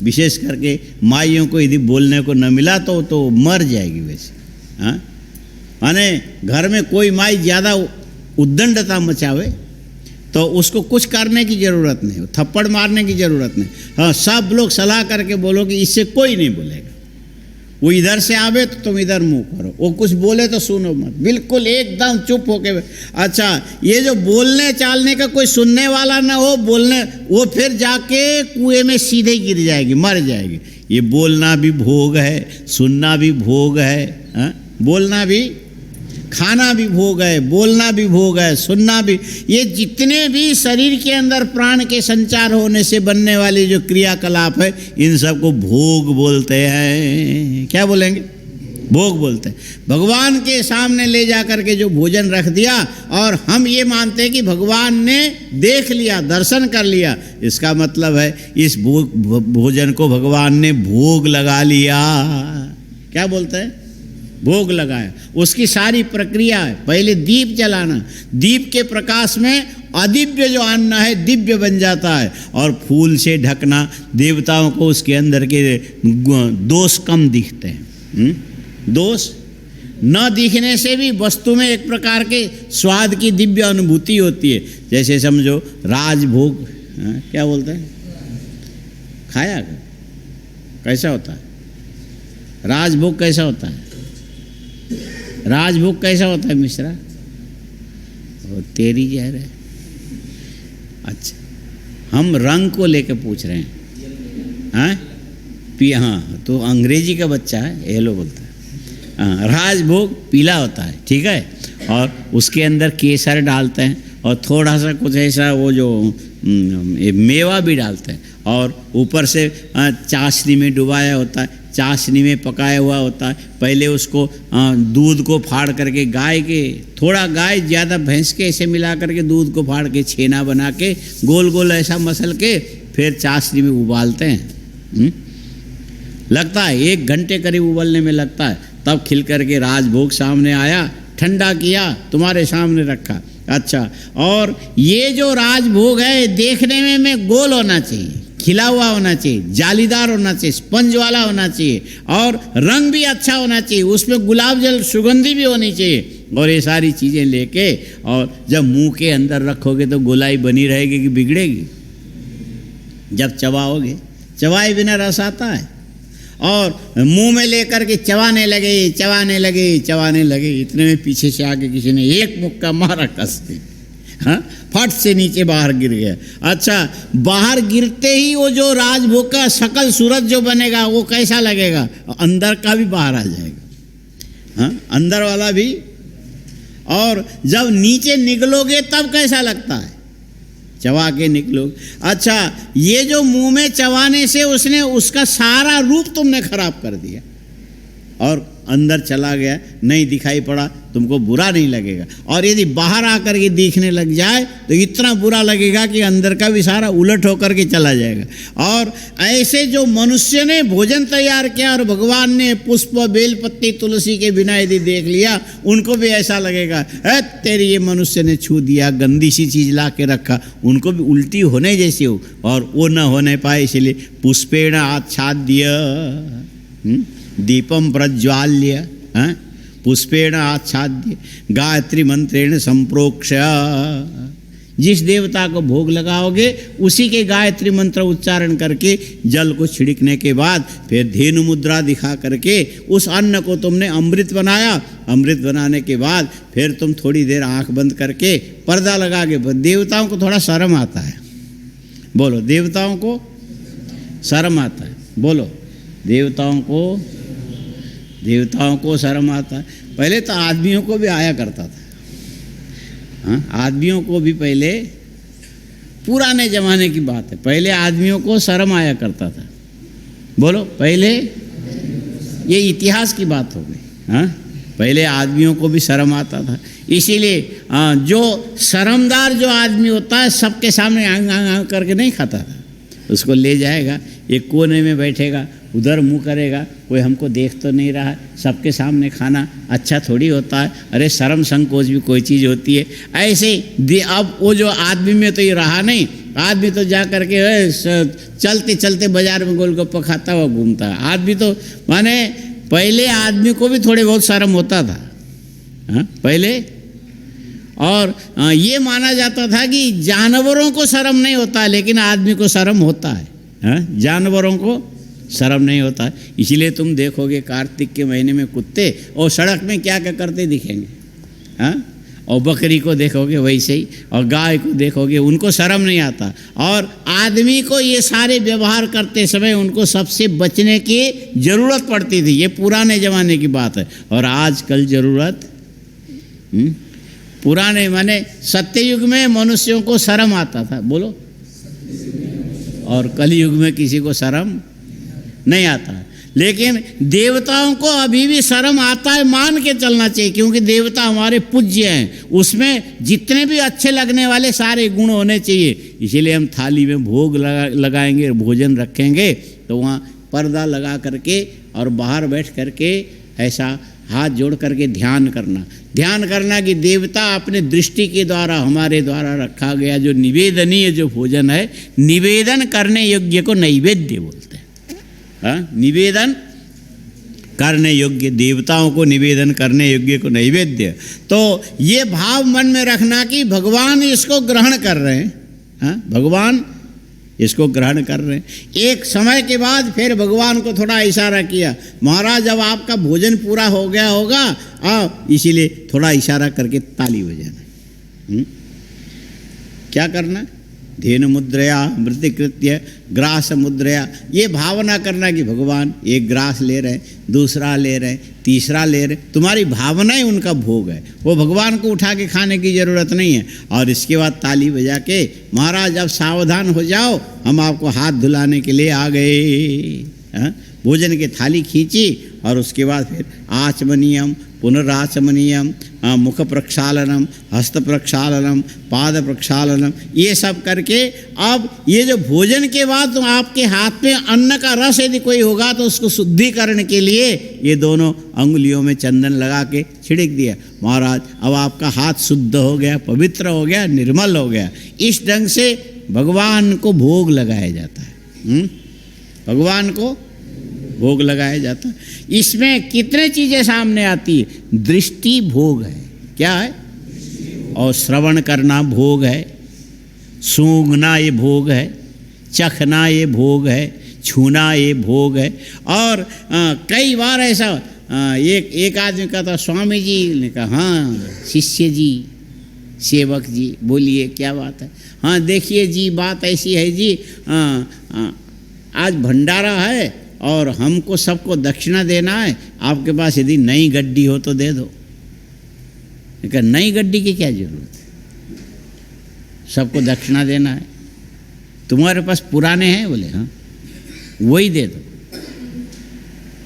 विशेष करके माइयों को यदि बोलने को न मिला तो मर जाएगी वैसे। हाँ, माने घर में कोई माई ज़्यादा उद्दंडता मचावे तो उसको कुछ करने की ज़रूरत नहीं, थप्पड़ मारने की ज़रूरत नहीं। हाँ, सब लोग सलाह करके बोलो कि इससे कोई नहीं बोलेगा। वो इधर से आवे तो तुम इधर मुंह करो, वो कुछ बोले तो सुनो मत, बिल्कुल एकदम चुप होके। अच्छा, ये जो बोलने चालने का कोई सुनने वाला ना हो, बोलने, वो फिर जाके कुएं में सीधे गिर जाएगी, मर जाएगी। ये बोलना भी भोग है, सुनना भी भोग है। हाँ? बोलना भी, खाना भी भोग है, बोलना भी भोग है, सुनना भी। ये जितने भी शरीर के अंदर प्राण के संचार होने से बनने वाले जो क्रियाकलाप है, इन सबको भोग बोलते हैं। क्या बोलेंगे? भोग बोलते हैं। भगवान के सामने ले जा करके जो भोजन रख दिया, और हम ये मानते हैं कि भगवान ने देख लिया, दर्शन कर लिया, इसका मतलब है इस भोजन को भगवान ने भोग लगा लिया। क्या बोलते हैं? भोग लगाया। उसकी सारी प्रक्रिया है, पहले दीप जलाना, दीप के प्रकाश में अदिव्य जो अन्न है दिव्य बन जाता है, और फूल से ढकना, देवताओं को उसके अंदर के दोष कम दिखते हैं। दोष न दिखने से भी वस्तु में एक प्रकार के स्वाद की दिव्य अनुभूति होती है। जैसे समझो राजभोग, क्या बोलते हैं? खाया? कैसा होता है राजभोग? कैसा होता है राजभोग? कैसा होता है मिश्रा? वो तेरी जहर है। अच्छा, हम रंग को लेकर पूछ रहे हैं। हाँ, हाँ, तो अंग्रेजी का बच्चा है, येलो बोलता है। हाँ, राजभोग पीला होता है, ठीक है, और उसके अंदर केसर डालते हैं, और थोड़ा सा कुछ ऐसा वो जो मेवा भी डालते हैं, और ऊपर से चाशनी में डुबाया होता है, चाशनी में पकाया हुआ होता है। पहले उसको दूध को फाड़ करके, गाय के, थोड़ा गाय ज़्यादा भैंस के, ऐसे मिला करके दूध को फाड़ के छेना बना के गोल गोल ऐसा मसल के फिर चाशनी में उबालते हैं। लगता है 1 घंटे करीब उबलने में लगता है, तब खिल करके राजभोग सामने आया, ठंडा किया, तुम्हारे सामने रखा। अच्छा, और ये जो राजभोग है देखने में गोल होना चाहिए, खिला हुआ होना चाहिए, जालीदार होना चाहिए, स्पंज वाला होना चाहिए, और रंग भी अच्छा होना चाहिए, उसमें गुलाब जल सुगंधी भी होनी चाहिए। और ये सारी चीज़ें लेके और जब मुंह के अंदर रखोगे तो गोलाई बनी रहेगी कि बिगड़ेगी? जब चबाओगे, चबाए बिना रस आता है। और मुंह में लेकर के चबाने लगे चबाने लगे चबाने लगे, इतने में पीछे से आके किसी ने एक मुक्का मारा कस के, हाँ, फट से नीचे बाहर गिर गया। अच्छा, बाहर गिरते ही वो जो राजभोग का शकल सूरत जो बनेगा वो कैसा लगेगा? अंदर का भी बाहर आ जाएगा, हाँ, अंदर वाला भी। और जब नीचे निकलोगे तब कैसा लगता है? चबा के निकलो। अच्छा, ये जो मुंह में चबाने से उसने उसका सारा रूप तुमने खराब कर दिया और अंदर चला गया, नहीं दिखाई पड़ा, तुमको बुरा नहीं लगेगा। और यदि बाहर आकर के दिखने लग जाए तो इतना बुरा लगेगा कि अंदर का भी सारा उलट होकर के चला जाएगा। और ऐसे जो मनुष्य ने भोजन तैयार किया और भगवान ने पुष्प बेलपत्ती तुलसी के बिना यदि देख लिया, उनको भी ऐसा लगेगा, तेरी ये मनुष्य ने छू दिया, गंदी सी चीज़ ला के रखा, उनको भी उल्टी होने जैसी हो, और वो न होने पाए, इसलिए पुष्पेण आच्छाद्य दीपम प्रज्वाल्य, पुष्पेण आच्छाद्य गायत्री मंत्रेण संप्रोक्ष। जिस देवता को भोग लगाओगे उसी के गायत्री मंत्र उच्चारण करके जल को छिड़कने के बाद फिर धेनु मुद्रा दिखा करके उस अन्न को तुमने अमृत बनाया। अमृत बनाने के बाद फिर तुम थोड़ी देर आंख बंद करके पर्दा लगा के, देवताओं को थोड़ा शर्म आता है, बोलो, देवताओं को शर्म आता है, बोलो, देवताओं को शर्म आता है। पहले तो आदमियों को भी आया करता था, हाँ, आदमियों को भी पहले, पुराने जमाने की बात है, पहले आदमियों को शर्म आया करता था, बोलो, पहले, ये इतिहास की बात हो गई, हाँ, पहले आदमियों को भी शर्म आता था। इसीलिए जो शर्मदार जो आदमी होता है सबके सामने आंग आंग आंग करके नहीं खाता था, उसको ले जाएगा, एक कोने में बैठेगा, उधर मुंह करेगा, कोई हमको देख तो नहीं रहा, सबके सामने खाना अच्छा थोड़ी होता है, अरे शर्म संकोच भी कोई चीज़ होती है। ऐसे अब वो जो आदमी में तो ये रहा नहीं, आदमी तो जा करके चलते चलते बाजार में गोलगप्पा खाता हुआ घूमता है। आदमी तो माने पहले आदमी को भी थोड़े बहुत शर्म होता था, हाँ, पहले। और ये माना जाता था कि जानवरों को शर्म नहीं होता है, लेकिन आदमी को शर्म होता है, हाँ? जानवरों को शर्म नहीं होता है। इसीलिए तुम देखोगे कार्तिक के महीने में कुत्ते और सड़क में क्या क्या करते दिखेंगे, हाँ? और बकरी को देखोगे वैसे ही, और गाय को देखोगे, उनको शर्म नहीं आता। और आदमी को ये सारे व्यवहार करते समय उनको सबसे बचने की ज़रूरत पड़ती थी, ये पुराने ज़माने की बात है। और आजकल ज़रूरत, पुराने माने सत्ययुग में मनुष्यों को शर्म आता था, बोलो, और कलयुग में किसी को शर्म नहीं आता। लेकिन देवताओं को अभी भी शर्म आता है, मान के चलना चाहिए, क्योंकि देवता हमारे पूज्य हैं, उसमें जितने भी अच्छे लगने वाले सारे गुण होने चाहिए। इसीलिए हम थाली में भोग लगाएंगे, भोजन रखेंगे तो वहाँ पर्दा लगा करके और बाहर बैठ करके ऐसा हाथ जोड़ करके ध्यान करना कि देवता अपने दृष्टि के द्वारा हमारे द्वारा रखा गया जो निवेदनीय जो भोजन है, निवेदन करने योग्य को नैवेद्य बोलते हैं, हाँ? निवेदन करने योग्य, देवताओं को निवेदन करने योग्य को नैवेद्य। तो ये भाव मन में रखना कि भगवान इसको ग्रहण कर रहे हैं, हाँ? भगवान इसको ग्रहण कर रहे हैं। एक समय के बाद फिर भगवान को थोड़ा इशारा किया, महाराज अब आपका भोजन पूरा हो गया होगा, इसीलिए थोड़ा इशारा करके ताली बजाना। क्या करना? धेनु मुद्रया मृतिकृत्य ग्रास मुद्रया, ये भावना करना कि भगवान एक ग्रास ले रहे हैं, दूसरा ले रहे हैं, तीसरा ले रहे, तुम्हारी भावना ही उनका भोग है, वो भगवान को उठा के खाने की ज़रूरत नहीं है। और इसके बाद ताली बजा के, महाराज अब सावधान हो जाओ, हम आपको हाथ धुलाने के लिए आ गए। भोजन की थाली खींची और उसके बाद फिर आचमनीयम, पुनराचमनीयम, मुख प्रक्षालनम, हस्त प्रक्षालनम, पाद प्रक्षालनम, ये सब करके अब ये जो भोजन के बाद तो आपके हाथ में अन्न का रस यदि कोई होगा तो उसको शुद्धिकरण के लिए ये दोनों अंगुलियों में चंदन लगा के छिड़क दिया, महाराज अब आपका हाथ शुद्ध हो गया, पवित्र हो गया, निर्मल हो गया। इस ढंग से भगवान को भोग लगाया जाता है। भगवान को भोग लगाया जाता है। इसमें कितने चीज़ें सामने आती है? दृष्टि भोग है, क्या है? और श्रवण करना भोग है, सूंघना ये भोग है, चखना ये भोग है, छूना ये भोग है। और कई बार ऐसा एक आदमी कहता, स्वामी जी ने कहा, हाँ शिष्य जी, सेवक जी, बोलिए क्या बात है? हाँ देखिए जी, बात ऐसी है जी, आज भंडारा है और हमको सबको दक्षिणा देना है, आपके पास यदि नई गड्डी हो तो दे दो। लेकिन नई गड्डी की क्या जरूरत है? सबको दक्षिणा देना है, तुम्हारे पास पुराने हैं? बोले हाँ, वही दे दो।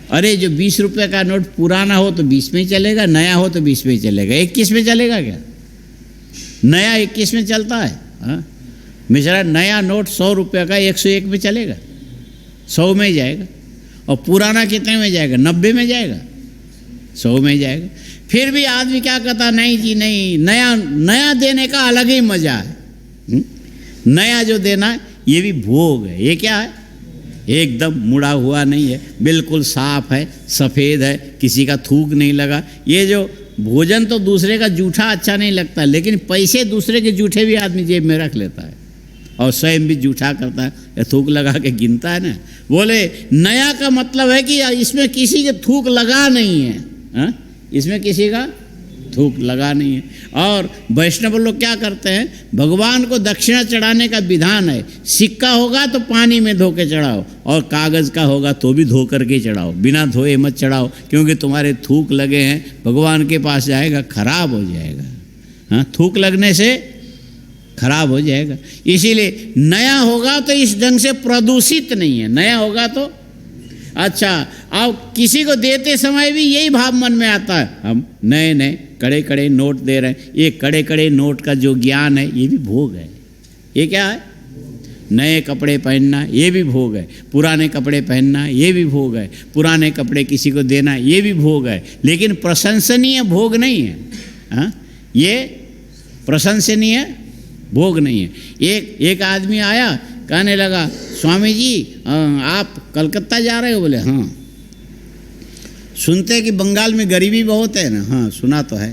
अरे जो 20 रुपये का नोट पुराना हो तो 20 में ही चलेगा, नया हो तो 20 में ही चलेगा, 21 में चलेगा क्या? नया 21 में चलता है? हाँ, मिश्रा नया नोट 100 रुपये का 101 में चलेगा, 100 में जाएगा। और पुराना कितने में जाएगा? 90 में जाएगा, 100 में जाएगा। फिर भी आदमी क्या कहता, नहीं जी नहीं, नया देने का अलग ही मजा है। नया जो देना है ये भी भोग है। ये क्या है? एकदम मुड़ा हुआ नहीं है, बिल्कुल साफ है, सफ़ेद है, किसी का थूक नहीं लगा। ये जो भोजन तो दूसरे का जूठा अच्छा नहीं लगता, लेकिन पैसे दूसरे के जूठे भी आदमी जेब में रख लेता है और स्वयं भी जूठा करता है या थूक लगा के गिनता है ना। बोले नया का मतलब है कि इसमें किसी के थूक लगा नहीं है, हा? इसमें किसी का थूक लगा नहीं है। और वैष्णव लोग क्या करते हैं, भगवान को दक्षिणा चढ़ाने का विधान है, सिक्का होगा तो पानी में धो के चढ़ाओ और कागज़ का होगा तो भी धो करके चढ़ाओ, बिना धोए मत चढ़ाओ, क्योंकि तुम्हारे थूक लगे हैं, भगवान के पास जाएगा खराब हो जाएगा। हाँ, थूक लगने से खराब हो जाएगा। इसीलिए नया होगा तो इस ढंग से प्रदूषित नहीं है, नया होगा तो अच्छा। अब किसी को देते समय भी यही भाव मन में आता है, हम नए नए कड़े कड़े नोट दे रहे हैं। ये कड़े कड़े नोट का जो ज्ञान है ये भी भोग है। ये क्या है? नए कपड़े पहनना ये भी भोग है, पुराने कपड़े पहनना ये भी भोग है, पुराने कपड़े किसी को देना ये भी भोग है, लेकिन प्रशंसनीय भोग नहीं है। हाँ, ये प्रशंसनीय भोग नहीं है। एक आदमी आया, कहने लगा, स्वामी जी आप कलकत्ता जा रहे हो? बोले हाँ। सुनते कि बंगाल में गरीबी बहुत है ना? हाँ सुना तो है।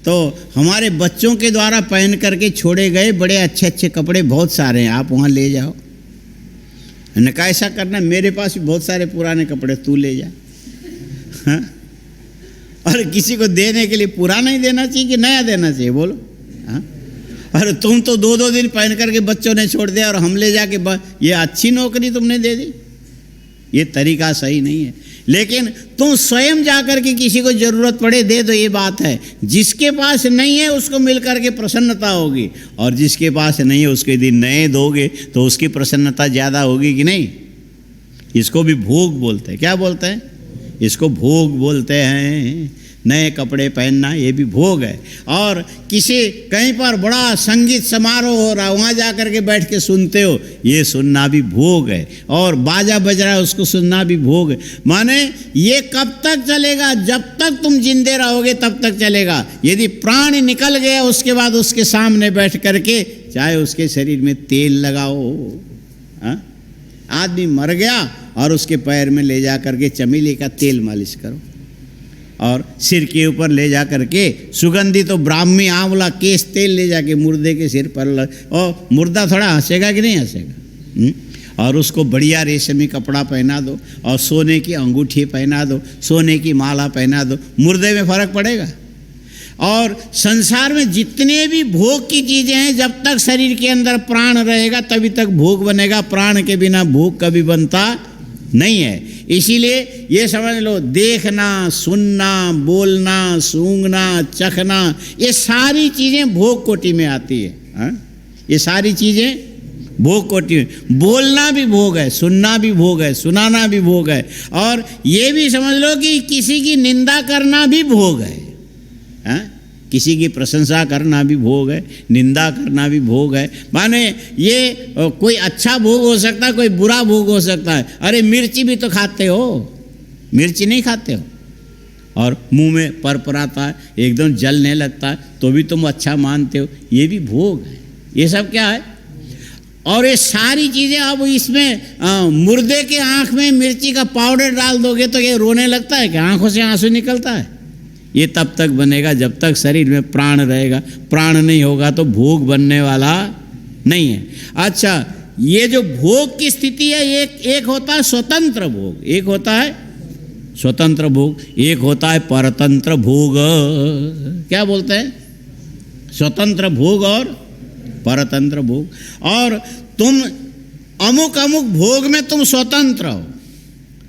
तो हमारे बच्चों के द्वारा पहन करके छोड़े गए बड़े अच्छे अच्छे कपड़े बहुत सारे हैं, आप वहाँ ले जाओ। मैंने कहा ऐसा करना, मेरे पास भी बहुत सारे पुराने कपड़े, तू ले जा। हाँ? और किसी को देने के लिए पुराना ही देना चाहिए कि नया देना चाहिए? बोलो। हाँ? अरे तुम तो 2-2 दिन पहन करके बच्चों ने छोड़ दिया और हम ले जाके ये अच्छी नौकरी तुमने दे दी। ये तरीका सही नहीं है। लेकिन तुम स्वयं जाकर के किसी को जरूरत पड़े दे दो, ये बात है। जिसके पास नहीं है उसको मिल करके प्रसन्नता होगी, और जिसके पास नहीं है उसके दिन नए दोगे तो उसकी प्रसन्नता ज़्यादा होगी कि नहीं? इसको भी भोग बोलते हैं। क्या बोलते हैं? इसको भोग बोलते हैं। नए कपड़े पहनना ये भी भोग है। और किसी कहीं पर बड़ा संगीत समारोह हो रहा, वहाँ जा कर के बैठ के सुनते हो, ये सुनना भी भोग है। और बाजा बज रहा है उसको सुनना भी भोग है। माने ये कब तक चलेगा? जब तक तुम जिंदे रहोगे तब तक चलेगा। यदि प्राण निकल गया उसके बाद उसके सामने बैठ करके चाहे उसके शरीर में तेल लगाओ। आदमी मर गया और उसके पैर में ले जा करके चमेली का तेल मालिश करो, और सिर के ऊपर ले जा करके सुगंधित तो ब्राह्मी आंवला केश तेल ले जाके मुर्दे के सिर पर और मुर्दा थोड़ा हंसेगा कि नहीं हंसेगा? और उसको बढ़िया रेशमी कपड़ा पहना दो और सोने की अंगूठी पहना दो, सोने की माला पहना दो, मुर्दे में फर्क पड़ेगा? और संसार में जितने भी भोग की चीज़ें हैं, जब तक शरीर के अंदर प्राण रहेगा तभी तक भोग बनेगा। प्राण के बिना भोग कभी बनता नहीं है। इसीलिए ये समझ लो, देखना, सुनना, बोलना, सूंघना, चखना, ये सारी चीज़ें भोग कोटि में आती है। हाँ? ये सारी चीज़ें भोग कोटि में। बोलना भी भोग है, सुनना भी भोग है, सुनाना भी भोग है। और ये भी समझ लो कि किसी की निंदा करना भी भोग है। हाँ? किसी की प्रशंसा करना भी भोग है, निंदा करना भी भोग है। माने ये कोई अच्छा भोग हो सकता है, कोई बुरा भोग हो सकता है। अरे मिर्ची भी तो खाते हो, मिर्ची नहीं खाते हो? और मुंह में परपराता है, एकदम जलने लगता है, तो भी तुम अच्छा मानते हो, ये भी भोग है। ये सब क्या है? और ये सारी चीज़ें अब इसमें मुर्दे के आँख में मिर्ची का पाउडर डाल दोगे तो ये रोने लगता है कि आँखों से आंसू निकलता है? ये तब तक बनेगा जब तक शरीर में प्राण रहेगा। प्राण नहीं होगा तो भोग बनने वाला नहीं है। अच्छा, ये जो भोग की स्थिति है, एक होता है स्वतंत्र भोग, एक होता है स्वतंत्र भोग, एक होता है परतंत्र भोग। क्या बोलते हैं? स्वतंत्र भोग और परतंत्र भोग। और तुम अमुक अमुक भोग में तुम स्वतंत्र हो।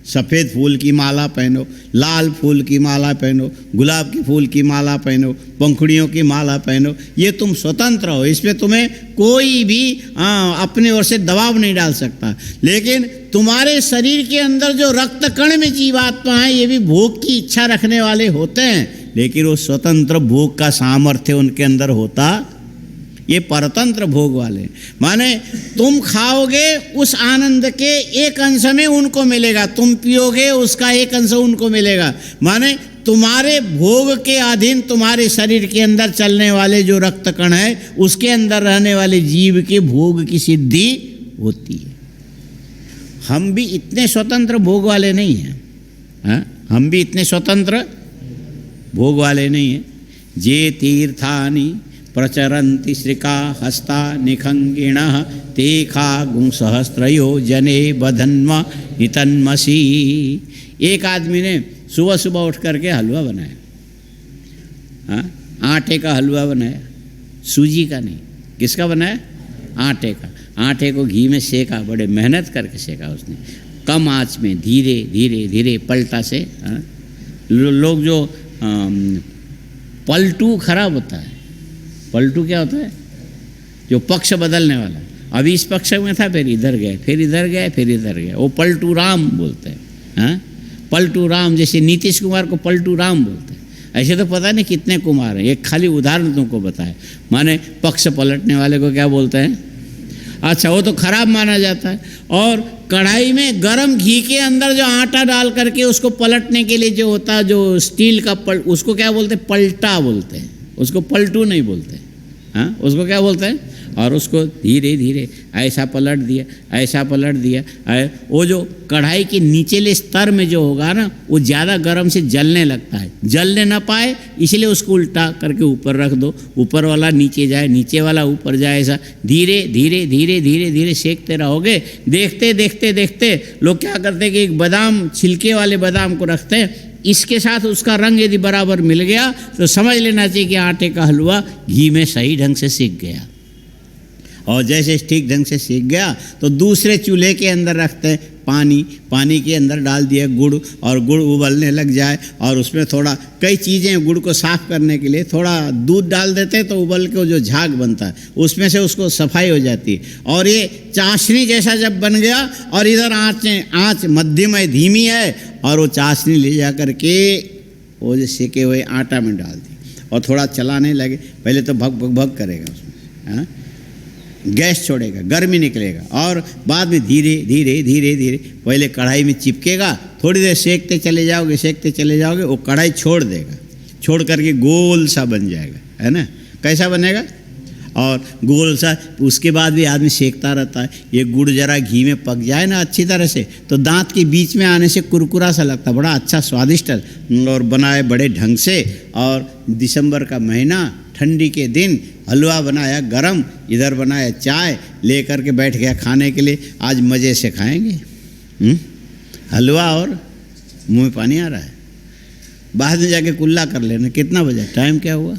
सफ़ेद फूल की माला पहनो, लाल फूल की माला पहनो, गुलाब की फूल की माला पहनो, पंखुड़ियों की माला पहनो, ये तुम स्वतंत्र हो। इसमें तुम्हें कोई भी अपने ओर से दबाव नहीं डाल सकता। लेकिन तुम्हारे शरीर के अंदर जो रक्त कण में जीवात्मा है, ये भी भोग की इच्छा रखने वाले होते हैं, लेकिन वो स्वतंत्र भोग का सामर्थ्य उनके अंदर होता। ये परतंत्र भोग वाले, माने तुम खाओगे उस आनंद के एक अंश में उनको मिलेगा, तुम पियोगे उसका एक अंश उनको मिलेगा। माने तुम्हारे भोग के अधीन तुम्हारे शरीर के अंदर चलने वाले जो रक्त कण है, उसके अंदर रहने वाले जीव के भोग की सिद्धि होती है। हम भी इतने स्वतंत्र भोग वाले नहीं हैं, हाँ? हम भी इतने स्वतंत्र भोग वाले नहीं हैं। जे तीर्थानि प्रचरन्ति श्रिका हस्ता निखंगिणः ते खागुंसहस्त्रयो जने बधन्वा नितन्मसी। एक आदमी ने सुबह सुबह उठ करके हलवा बनाया, हाँ? आटे का हलवा बनाया, सूजी का नहीं। किसका बनाया? आटे का। आटे को घी में सेका, बड़े मेहनत करके सेका उसने, कम आंच में, धीरे धीरे धीरे पलटा से। हाँ? लोग जो पलटू खराब होता है, पलटू क्या होता है? जो पक्ष बदलने वाला। अभी इस पक्ष में था, फिर इधर गए, फिर इधर गए, फिर इधर गए, वो पलटू राम बोलते हैं। हाँ? पलटू राम, जैसे नीतीश कुमार को पलटू राम बोलते हैं। ऐसे तो पता नहीं कितने कुमार हैं, एक खाली उदाहरण तुमको बताया। माने पक्ष पलटने वाले को क्या बोलते हैं? अच्छा, वो तो खराब माना जाता है। और कढ़ाई में गरम घी के अंदर जो आटा डाल करके उसको पलटने के लिए जो होता है, जो स्टील का उसको क्या बोलते हैं? पलटा बोलते हैं, उसको पलटू नहीं बोलते। हाँ, उसको क्या बोलते हैं? और उसको धीरे धीरे ऐसा पलट दिया, ऐसा पलट दिया। वो जो कढ़ाई के निचले स्तर में जो होगा ना, वो ज़्यादा गर्म से जलने लगता है, जलने ना पाए इसलिए उसको उल्टा करके ऊपर रख दो, ऊपर वाला नीचे जाए, नीचे वाला ऊपर जाए, ऐसा धीरे धीरे धीरे धीरे धीरे सेकते रहोगे। देखते देखते देखते लोग क्या करते हैं कि एक बादाम, छिलके वाले बादाम को रखते हैं, इसके साथ उसका रंग यदि बराबर मिल गया तो समझ लेना चाहिए कि आटे का हलवा घी में सही ढंग से सेक गया। और जैसे ठीक ढंग से सेक गया तो दूसरे चूल्हे के अंदर रखते हैं पानी, पानी के अंदर डाल दिया गुड़, और गुड़ उबलने लग जाए और उसमें थोड़ा कई चीज़ें, गुड़ को साफ़ करने के लिए थोड़ा दूध डाल देते हैं तो उबल के जो झाग बनता है उसमें से उसको सफाई हो जाती है। और ये चाशनी जैसा जब बन गया और इधर आँच मध्यम है, धीमी है, और वो चाशनी ले जा कर के वो जो सेके हुए आटा में डाल दी और थोड़ा चलाने लगे। पहले तो भग भग भग करेगा उसमें, हाँ? गैस छोड़ेगा, गर्मी निकलेगा, और बाद में धीरे धीरे धीरे धीरे पहले कढ़ाई में चिपकेगा, थोड़ी देर सेकते चले जाओगे, सेकते चले जाओगे, वो कढ़ाई छोड़ देगा, छोड़ करके गोल सा बन जाएगा, है ना? कैसा बनेगा? और गोल सा। उसके बाद भी आदमी सेकता रहता है। ये गुड़ जरा घी में पक जाए ना अच्छी तरह से तो दांत के बीच में आने से कुरकुरा सा लगता, बड़ा अच्छा स्वादिष्ट, और बनाए बड़े ढंग से। और दिसंबर का महीना, ठंडी के दिन, हलवा बनाया गरम, इधर बनाया चाय, लेकर के बैठ गया खाने के लिए। आज मज़े से खाएंगे हलवा, और मुँह में पानी आ रहा है। बाद में जाके कुल्ला कर लेना। कितना बजा? टाइम क्या हुआ?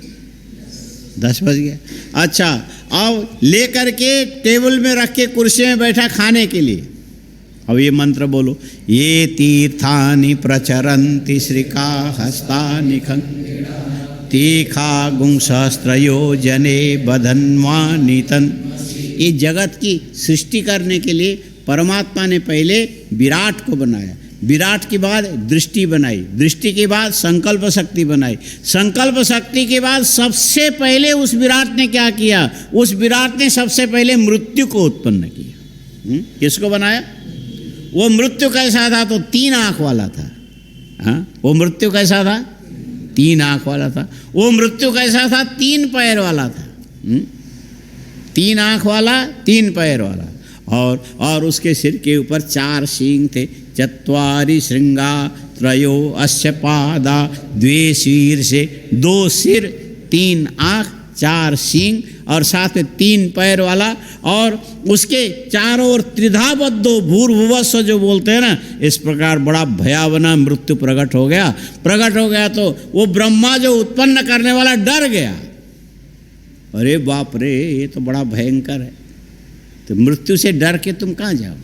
10 बज गया। अच्छा, अब ले करके टेबल में रख के कुर्सी में बैठा खाने के लिए। अब ये मंत्र बोलो, ये तीर्थानि प्रचरन्ति श्रिका हस्तानि तीखा गुंसहस्त्रयो जने बधन्वा नितन। ये जगत की सृष्टि करने के लिए परमात्मा ने पहले विराट को बनाया, विराट के बाद दृष्टि बनाई, दृष्टि के बाद संकल्प शक्ति बनाई, संकल्प शक्ति के बाद सबसे पहले उस विराट ने क्या किया? उस विराट ने सबसे पहले मृत्यु को उत्पन्न किया। किसको बनाया? वो मृत्यु कैसा था? तो 3 आँख वाला था। हाँ, वो मृत्यु कैसा था? 3 आँख वाला था। वो मृत्यु कैसा था? 3 पैर वाला था। 3 आँख वाला, 3 पैर वाला, और उसके सिर के ऊपर 4 सींग थे। चत्वारि श्रृंगा त्रयो अस्य पादा, 2 शीर्षे, 2 सिर, 3 आँख, 4 सींग और साथ में 3 पैर वाला, और उसके चारों ओर त्रिधाबद्धो भूर्भुवस्व जो बोलते हैं ना, इस प्रकार बड़ा भयावना मृत्यु प्रकट हो गया। तो वो ब्रह्मा जो उत्पन्न करने वाला डर गया, अरे बाप रे, ये तो बड़ा भयंकर है। तो मृत्यु से डर के तुम कहाँ जाओ?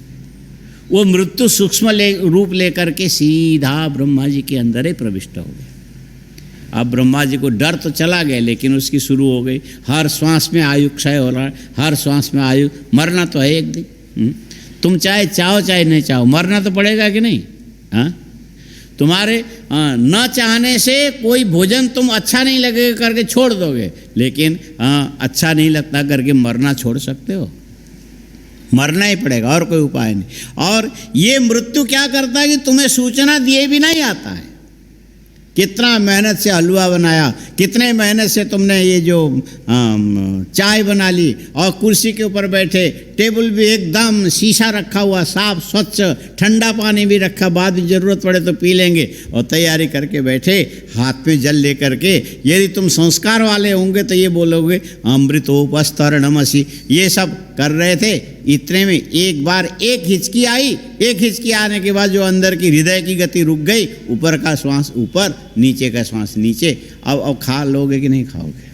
वो मृत्यु सूक्ष्म रूप लेकर के सीधा ब्रह्मा जी के अंदर ही प्रविष्ट हो गया। अब ब्रह्मा जी को डर तो चला गया, लेकिन उसकी शुरू हो गई, हर श्वास में आयु क्षय हो रहा है, हर श्वास में आयु, मरना तो है एक दिन। तुम चाहे चाहो चाहे नहीं चाहो, मरना तो पड़ेगा कि नहीं? हाँ, तुम्हारे न चाहने से कोई भोजन तुम अच्छा नहीं लगेगा करके छोड़ दोगे, लेकिन अच्छा नहीं लगता करके मरना छोड़ सकते हो? मरना ही पड़ेगा, और कोई उपाय नहीं। और ये मृत्यु क्या करता है कि तुम्हें सूचना दिए भी नहीं आता है। कितना मेहनत से हलवा बनाया, कितने मेहनत से तुमने ये जो चाय बना ली, और कुर्सी के ऊपर बैठे, टेबल भी एकदम शीशा रखा हुआ, साफ स्वच्छ, ठंडा पानी भी रखा, बाद में ज़रूरत पड़े तो पी लेंगे, और तैयारी करके बैठे, हाथ में जल ले करके। यदि तुम संस्कार वाले होंगे तो ये बोलोगे अमृतोपस्तरणमसि, ये सब कर रहे थे। इतने में एक बार एक हिचकी आई, एक हिचकी आने के बाद जो अंदर की हृदय की गति रुक गई, ऊपर का श्वास ऊपर, नीचे का श्वास नीचे। अब खा लोगे कि नहीं खाओगे?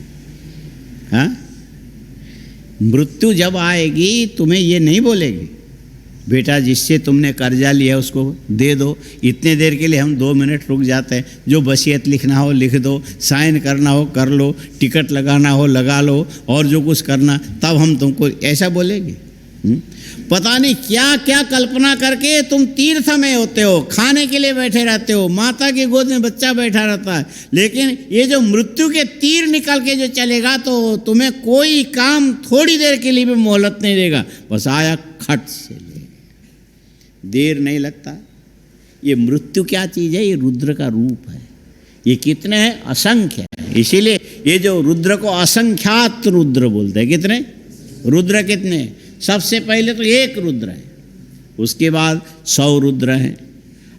हाँ, मृत्यु जब आएगी तुम्हें ये नहीं बोलेगी, बेटा जिससे तुमने कर्जा लिया उसको दे दो। इतने देर के लिए हम 2 मिनट रुक जाते हैं, जो वसीयत लिखना हो लिख दो, साइन करना हो कर लो, टिकट लगाना हो लगा लो, और जो कुछ करना, तब हम तुमको ऐसा बोलेंगे। पता नहीं क्या क्या कल्पना करके तुम तीर्थ में होते हो, खाने के लिए बैठे रहते हो, माता की गोद में बच्चा बैठा रहता है, लेकिन ये जो मृत्यु के तीर निकल के जो चलेगा तो तुम्हें कोई काम थोड़ी देर के लिए भी मोहलत नहीं देगा, बस आया खट से ले, देर नहीं लगता। ये मृत्यु क्या चीज़ है? ये रुद्र का रूप है। ये कितने हैं? असंख्य है। इसीलिए ये जो रुद्र को असंख्यात रुद्र बोलते हैं। कितने रुद्र? कितने? सबसे पहले तो एक रुद्र है, उसके बाद 100 रुद्र हैं,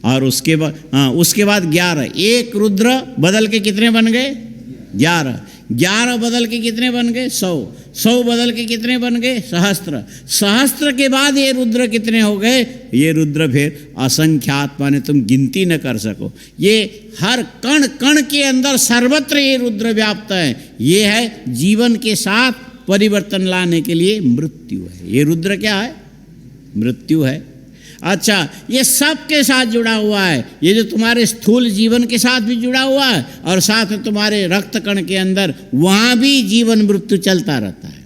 और उसके बाद 11। एक रुद्र बदल के कितने बन गए? 11। 11 बदल के कितने बन गए? 100। 100 बदल के कितने बन गए? सहस्त्र। सहस्त्र के बाद ये रुद्र कितने हो गए? ये रुद्र फिर असंख्यात, माने तुम गिनती न कर सको। ये हर कण कण के अंदर सर्वत्र ये रुद्र व्याप्त है। ये है जीवन के साथ परिवर्तन लाने के लिए मृत्यु है। ये रुद्र क्या है? मृत्यु है। अच्छा, ये सब के साथ जुड़ा हुआ है। ये जो तुम्हारे स्थूल जीवन के साथ भी जुड़ा हुआ है, और साथ में तुम्हारे रक्त कण के अंदर, वहाँ भी जीवन मृत्यु चलता रहता है।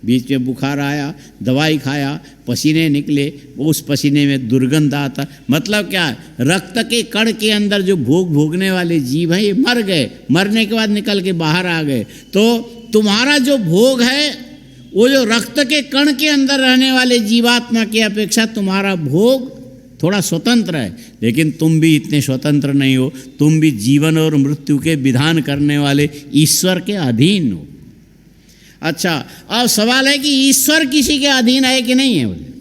बीच में बुखार आया, दवाई खाया, पसीने निकले, उस पसीने में दुर्गंध आता। मतलब क्या है? रक्त के कण के अंदर जो भोगने वाले जीव हैं, ये मर गए, मरने के बाद निकल के बाहर आ गए। तो तुम्हारा जो भोग है, वो जो रक्त के कण के अंदर रहने वाले जीवात्मा की अपेक्षा तुम्हारा भोग थोड़ा स्वतंत्र है, लेकिन तुम भी इतने स्वतंत्र नहीं हो। तुम भी जीवन और मृत्यु के विधान करने वाले ईश्वर के अधीन हो। अच्छा, अब सवाल है कि ईश्वर किसी के अधीन है कि नहीं है? बोले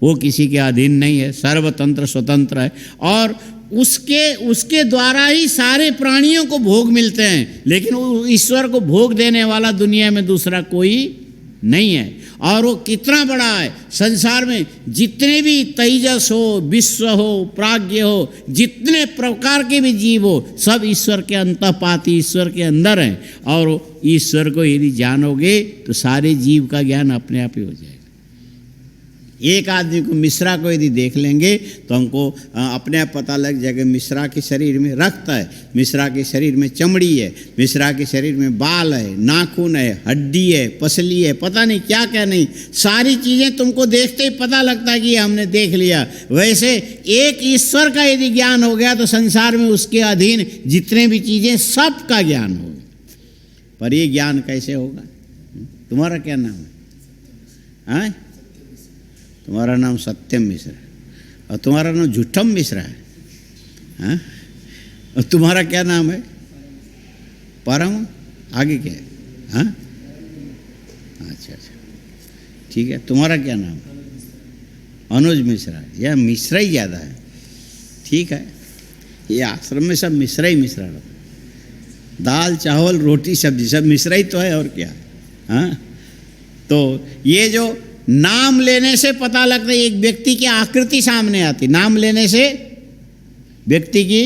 वो किसी के अधीन नहीं है, सर्वतंत्र स्वतंत्र है, और उसके द्वारा ही सारे प्राणियों को भोग मिलते हैं। लेकिन ईश्वर को भोग देने वाला दुनिया में दूसरा कोई नहीं है। और वो कितना बड़ा है? संसार में जितने भी तेजस हो, विश्व हो, प्राज्ञ हो, जितने प्रकार के भी जीव हो, सब ईश्वर के अंतःपाती, ईश्वर के अंदर हैं। और ईश्वर को यदि जानोगे तो सारे जीव का ज्ञान अपने आप ही हो जाएगा। एक आदमी को, मिश्रा को यदि देख लेंगे तो हमको अपने आप पता लग जाएगा, मिश्रा के शरीर में रक्त है, मिश्रा के शरीर में चमड़ी है, मिश्रा के शरीर में बाल है, नाखून है, हड्डी है, पसली है, पता नहीं क्या क्या नहीं, सारी चीज़ें तुमको देखते ही पता लगता है कि हमने देख लिया। वैसे एक ईश्वर का यदि ज्ञान हो गया तो संसार में उसके अधीन जितने भी चीज़ें, सब का ज्ञान होगा। पर ये ज्ञान कैसे होगा? तुम्हारा क्या नाम है? हाँ, तुम्हारा नाम सत्यम मिश्रा है, और तुम्हारा नाम झूठम मिश्रा है। हाँ, और तुम्हारा क्या नाम है? परम। आगे क्या है? हाँ, अच्छा अच्छा। ठीक है, तुम्हारा क्या नाम? अनुज मिश्रा। यह मिश्रा ही ज़्यादा है, ठीक है। ये आश्रम में सब मिश्रा ही मिश्रा रहो, दाल चावल रोटी सब्जी सब मिश्रा ही तो है, और क्या। हाँ, तो ये जो नाम लेने से पता लगता है, एक व्यक्ति की आकृति सामने आती, नाम लेने से व्यक्ति की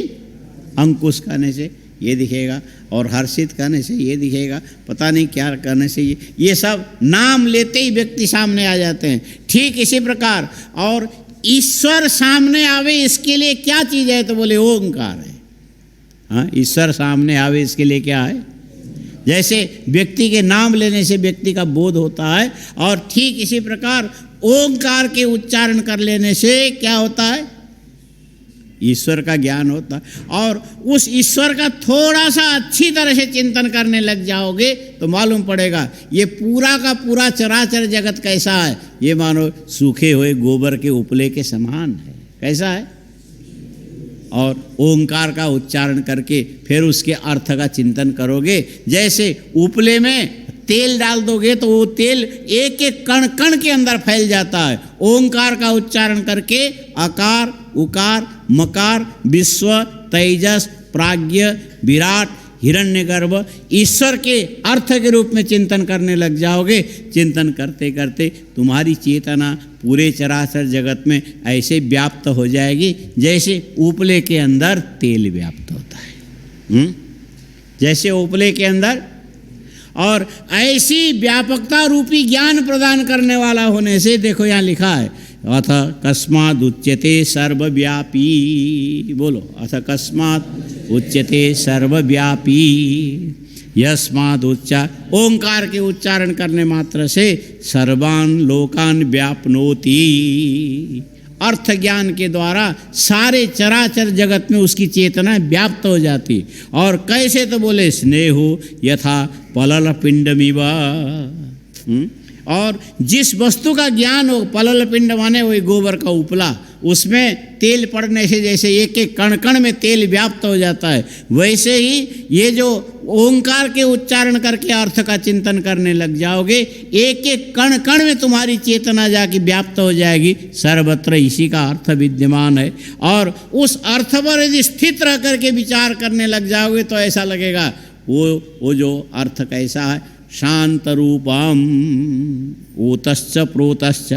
अंकुश कहने से ये दिखेगा, और हर्षित कहने से ये दिखेगा, पता नहीं क्या करने से ये सब नाम लेते ही व्यक्ति सामने आ जाते हैं। ठीक इसी प्रकार और ईश्वर सामने आवे इसके लिए क्या चीज़ है, तो बोले ओंकार है। हाँ, ईश्वर सामने आवे इसके लिए क्या है? जैसे व्यक्ति के नाम लेने से व्यक्ति का बोध होता है, और ठीक इसी प्रकार ओंकार के उच्चारण कर लेने से क्या होता है? ईश्वर का ज्ञान होता है। और उस ईश्वर का थोड़ा सा अच्छी तरह से चिंतन करने लग जाओगे तो मालूम पड़ेगा ये पूरा का पूरा चराचर जगत कैसा है, ये मानो सूखे हुए गोबर के उपले के समान है। कैसा है? और ओंकार का उच्चारण करके फिर उसके अर्थ का चिंतन करोगे। जैसे उपले में तेल डाल दोगे तो वो तेल एक एक कण कण के अंदर फैल जाता है। ओंकार का उच्चारण करके अकार उकार मकार विश्व तेजस प्राज्ञ विराट हिरण्यगर्भ ईश्वर के अर्थ के रूप में चिंतन करने लग जाओगे। चिंतन करते करते तुम्हारी चेतना पूरे चराचर जगत में ऐसे व्याप्त हो जाएगी जैसे उपले के अंदर तेल व्याप्त होता है। जैसे उपले के अंदर, और ऐसी व्यापकता रूपी ज्ञान प्रदान करने वाला होने से देखो यहाँ लिखा है अथ कस्माद् उच्यते सर्वव्यापी। बोलो, अथ कस्माद् उच्यते सर्वव्यापी यस्माद् ओंकार के उच्चारण करने मात्र से सर्वान् लोकान् व्याप्नोति। अर्थ ज्ञान के द्वारा सारे चराचर जगत में उसकी चेतना व्याप्त हो जाती। और कैसे, तो बोले स्नेहो यथा पलल पिंडमिव। और जिस वस्तु का ज्ञान हो, पलल पिंड माने वही गोबर का उपला, उसमें तेल पड़ने से जैसे एक एक कण कण में तेल व्याप्त हो जाता है, वैसे ही ये जो ओंकार के उच्चारण करके अर्थ का चिंतन करने लग जाओगे, एक एक कण कण में तुम्हारी चेतना जाके व्याप्त हो जाएगी। सर्वत्र इसी का अर्थ विद्यमान है। और उस अर्थ पर यदि स्थित रह करके विचार करने लग जाओगे तो ऐसा लगेगा वो जो अर्थ कैसा है, शांत रूपम ओतश्च प्रोतश्च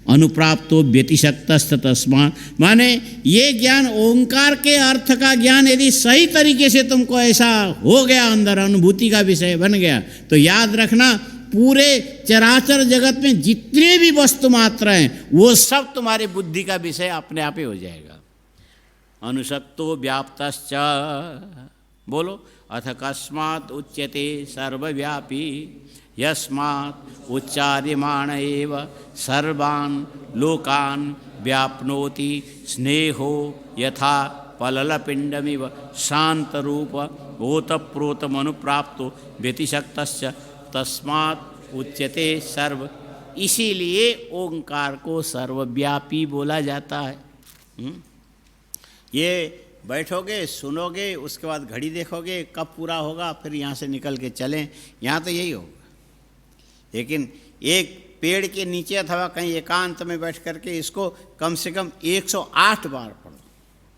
अनुप्राप्तो व्यतिशक्तस्त तस्मात्। माने ये ज्ञान ओंकार के अर्थ का ज्ञान यदि सही तरीके से तुमको ऐसा हो गया, अंदर अनुभूति का विषय बन गया, तो याद रखना पूरे चराचर जगत में जितने भी वस्तु मात्र हैं वो सब तुम्हारी बुद्धि का विषय अपने आप ही हो जाएगा। अनुशक्तो व्याप्तश्च। बोलो, अथ कस्मात् उच्यते सर्वव्यापी यस्मात् उच्चार्यमाण एव सर्वान् लोकान् व्याप्नोति स्नेहो यथा पललपिंडमिव शांतरूप ओतप्रोतमनुप्राप्तो व्यतिशक्तस्य तस्मात् उच्यते सर्व। इसीलिए ओंकार को सर्वव्यापी बोला जाता है। ये बैठोगे, सुनोगे, उसके बाद घड़ी देखोगे कब पूरा होगा, फिर यहाँ से निकल के चलें, यहाँ तो यही होगा। लेकिन एक पेड़ के नीचे अथवा कहीं एकांत में बैठ करके इसको कम से कम 108 बार पढ़ो।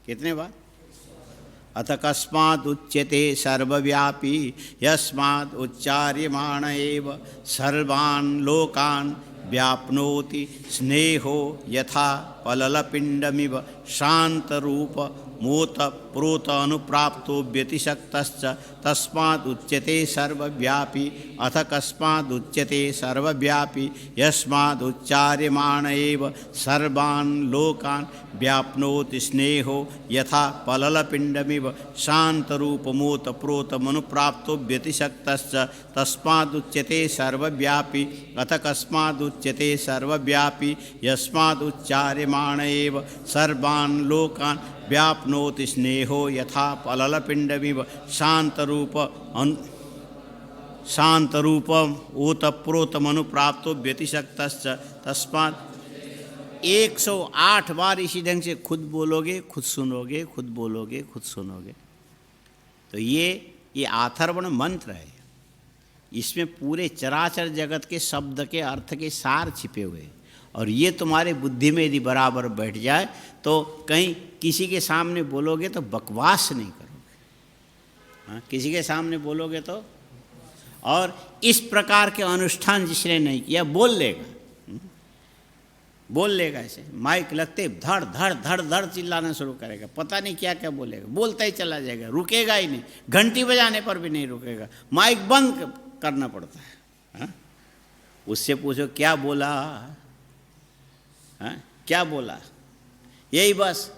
कितने बार? अथ कस्मात् उच्यते सर्वव्यापी यस्मात् उच्चार्यमाण एव सर्वान् लोकान् व्याप्नोति स्नेहो यथा पललपिंडमिव शांतरूप मोत प्रोत अनुप्राप्तो व्यतिशक्तश्च तस्माद् उच्यते सर्वव्यापी। अथ कस्माद् उच्यते सर्वव्यापी यस्माद् उच्चार्यमाण एव सर्वान् लोकान् व्याप्नोति स्नेहो यथा पललपिंडमिव शांतरूप मोत प्रोत अनुप्राप्तो व्यतिशक्तश्च तस्माद् उच्यते सर्वव्यापी। अथ कस्माद् उच्यते सर्वव्यापी यस्माद् उच्चार्यमाण एव सर्वान् लोकान् व्याप्नोति स्नेहो यथा पललपिंडमिव शांतरूपम ओतप्रोतमनुप्राप्तो व्यतिशक्तश्च तस्मात्। 108 बार इसी ढंग से खुद बोलोगे, खुद सुनोगे, खुद बोलोगे, खुद सुनोगे, तो ये अथर्वण मंत्र है। इसमें पूरे चराचर जगत के शब्द के अर्थ के सार छिपे हुए, और ये तुम्हारे बुद्धि में यदि बराबर बैठ जाए तो कहीं किसी के सामने बोलोगे तो बकवास नहीं करोगे। हाँ, किसी के सामने बोलोगे तो, और इस प्रकार के अनुष्ठान जिसने नहीं किया बोल लेगा, बोल लेगा ऐसे माइक लगते धड़ धड़ धड़ धड़ चिल्लाना शुरू करेगा, पता नहीं क्या क्या बोलेगा, बोलता ही चला जाएगा, रुकेगा ही नहीं, घंटी बजाने पर भी नहीं रुकेगा, माइक बंद करना पड़ता है। हाँ? उससे पूछो क्या बोला, हाँ? क्या बोला, यही बस,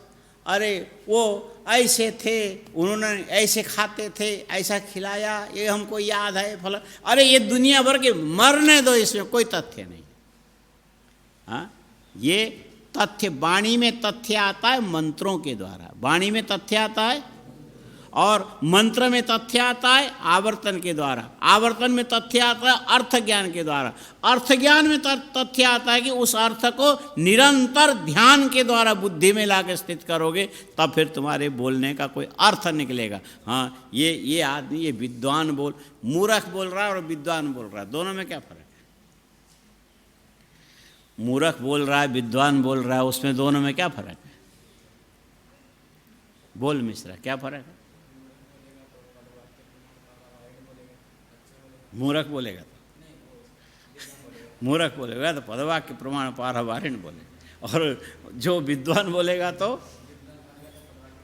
अरे वो ऐसे थे, उन्होंने ऐसे खाते थे, ऐसा खिलाया, ये हमको याद है फला, अरे ये दुनिया भर के मरने दो, इसमें कोई तथ्य नहीं। हाँ, ये तथ्य, वाणी में तथ्य आता है मंत्रों के द्वारा, वाणी में तथ्य आता है, और मंत्र में तथ्य आता है आवर्तन के द्वारा, आवर्तन में तथ्य आता है अर्थ ज्ञान के द्वारा, अर्थ ज्ञान में तथ्य आता है कि उस अर्थ को निरंतर ध्यान के द्वारा बुद्धि में लाकर स्थित करोगे तब फिर तुम्हारे बोलने का कोई अर्थ निकलेगा। हाँ, ये आदमी, ये विद्वान बोल, मूर्ख बोल रहा है और विद्वान बोल रहा है, दोनों में क्या फर्क है? मूर्ख बोल रहा है, विद्वान बोल रहा है, उसमें दोनों में क्या फर्क है? बोल मिश्रा, क्या फर्क है? मूर्ख बोलेगा तो पदवाक्य प्रमाण पारवारिण बोलेगा, और जो विद्वान बोलेगा तो,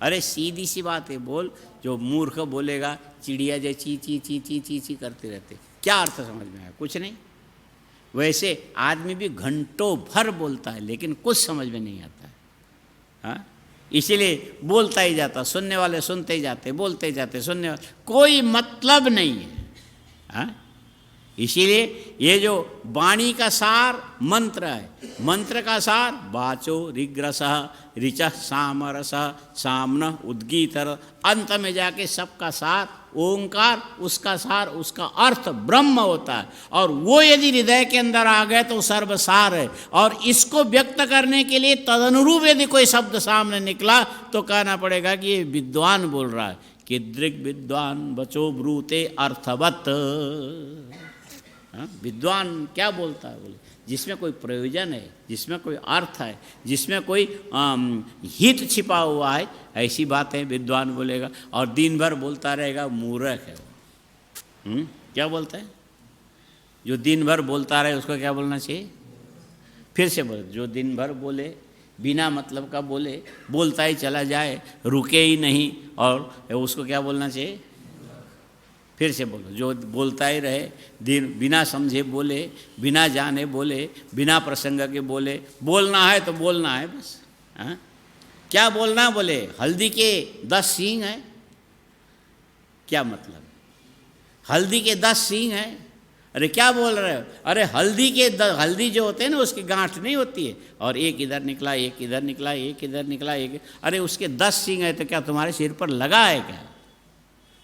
अरे सीधी सी बात है, बोल, जो मूर्ख बोलेगा चिड़िया जो ची ची ची ची ची ची करते रहते, क्या अर्थ समझ में आया? कुछ नहीं। वैसे आदमी भी घंटों भर बोलता है लेकिन कुछ समझ में नहीं आता है। हाँ, इसीलिए बोलता ही जाता, सुनने वाले सुनते ही जाते, बोलते ही जाते, सुनने वाले, कोई मतलब नहीं है। हाँ, इसीलिए ये जो वाणी का सार मंत्र है, मंत्र का सार वाचो ऋग्रसः ऋचः सामरसः सामनः उद्गीतर, अंत में जाके सबका सार ओंकार, उसका सार, उसका अर्थ ब्रह्म होता है, और वो यदि हृदय के अंदर आ गए तो सर्वसार है। और इसको व्यक्त करने के लिए तदनुरूप यदि कोई शब्द सामने निकला तो कहना पड़ेगा कि ये विद्वान बोल रहा है, कि दृग् विद्वान बचो ब्रूते अर्थवत। हाँ, विद्वान क्या बोलता है? बोले जिसमें कोई प्रयोजन है, जिसमें कोई अर्थ है, जिसमें कोई हित छिपा हुआ है, ऐसी बातें विद्वान बोलेगा। और दिन भर बोलता रहेगा, मूर्ख है वो। क्या बोलता है? जो दिन भर बोलता रहे उसको क्या बोलना चाहिए? फिर से बोले, जो दिन भर बोले, बिना मतलब का बोले, बोलता ही चला जाए, रुके ही नहीं, और उसको क्या बोलना चाहिए? फिर से बोलो, जो बोलता ही रहे, दिन बिना समझे बोले, बिना जाने बोले, बिना प्रसंग के बोले, बोलना है तो बोलना है बस। हाँ, क्या बोलना? बोले हल्दी के 10 सींग हैं, क्या मतलब? हल्दी के 10 सींग हैं, अरे क्या बोल रहे हो? अरे हल्दी जो होते हैं ना, उसकी गांठ नहीं होती है, और एक इधर निकला, एक इधर निकला, एक इधर निकला, एक, अरे उसके 10 सींग है तो क्या तुम्हारे सिर पर लगा है क्या?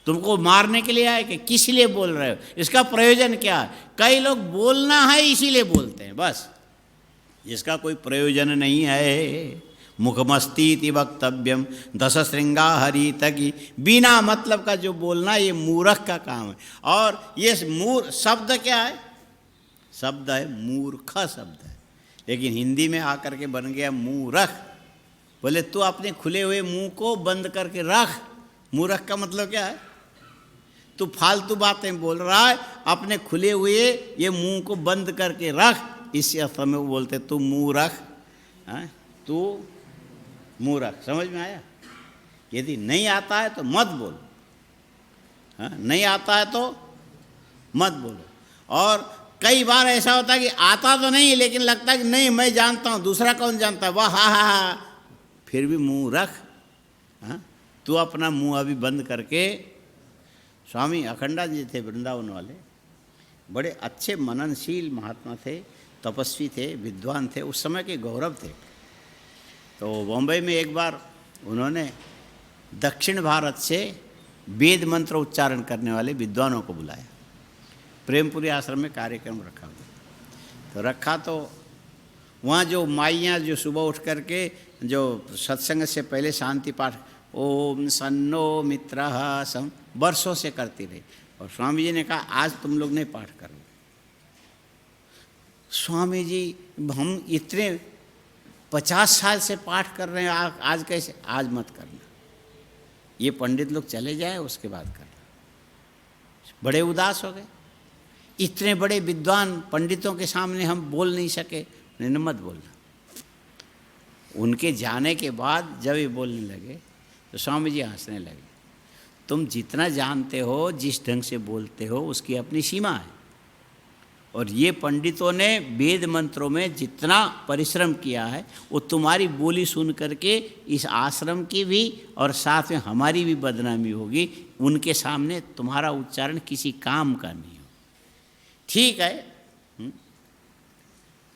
तुमको मारने के लिए आए कि किस लिए बोल रहे हो? इसका प्रयोजन क्या है? कई लोग बोलना है इसीलिए बोलते हैं, बस, इसका कोई प्रयोजन नहीं है। मुखमस्तीति वक्तव्यम दश श्रृंगा हरितकी, बिना मतलब का जो बोलना, ये मूर्ख का काम है। और ये शब्द क्या है? शब्द है मूर्ख शब्द है, लेकिन हिंदी में आकर के बन गया मूर्ख। बोले तू अपने खुले हुए मुंह को बंद करके रख। मूर्ख का मतलब क्या है? तू फालतू बातें बोल रहा है, अपने खुले हुए ये मुंह को बंद करके रख, इसी अर्थ में वो बोलते तू मूर्ख। तू मूर्ख, समझ में आया? यदि नहीं आता है तो मत बोलो। हाँ, नहीं आता है तो मत बोलो। और कई बार ऐसा होता है कि आता तो नहीं लेकिन लगता है कि नहीं मैं जानता हूँ, दूसरा कौन जानता है, वाह हा हा, फिर भी मूर्ख। हाँ, तू अपना मुंह अभी बंद करके। स्वामी अखंडानंद जी थे वृंदावन वाले, बड़े अच्छे मननशील महात्मा थे, तपस्वी थे, विद्वान थे, उस समय के गौरव थे। तो बॉम्बे में एक बार उन्होंने दक्षिण भारत से वेद मंत्र उच्चारण करने वाले विद्वानों को बुलाया। प्रेमपुरी आश्रम में कार्यक्रम रखा तो वहाँ जो माइयाँ जो सुबह उठ करके जो सत्संग से पहले शांति पाठ ओम सन्नो मित्रः सम वर्षों से करती रही, और स्वामी जी ने कहा आज तुम लोग नहीं पाठ करो। स्वामी जी हम इतने 50 साल से पाठ कर रहे हैं, आज कैसे? आज मत करना, ये पंडित लोग चले जाए उसके बाद करना। बड़े उदास हो गए। इतने बड़े विद्वान पंडितों के सामने हम बोल नहीं सके, नहीं मत बोलना। उनके जाने के बाद जब ये बोलने लगे तो स्वामी जी हंसने लगे। तुम जितना जानते हो, जिस ढंग से बोलते हो, उसकी अपनी सीमा है। और ये पंडितों ने वेद मंत्रों में जितना परिश्रम किया है वो तुम्हारी बोली सुन करके इस आश्रम की भी और साथ में हमारी भी बदनामी होगी। उनके सामने तुम्हारा उच्चारण किसी काम का नहीं हो। ठीक है।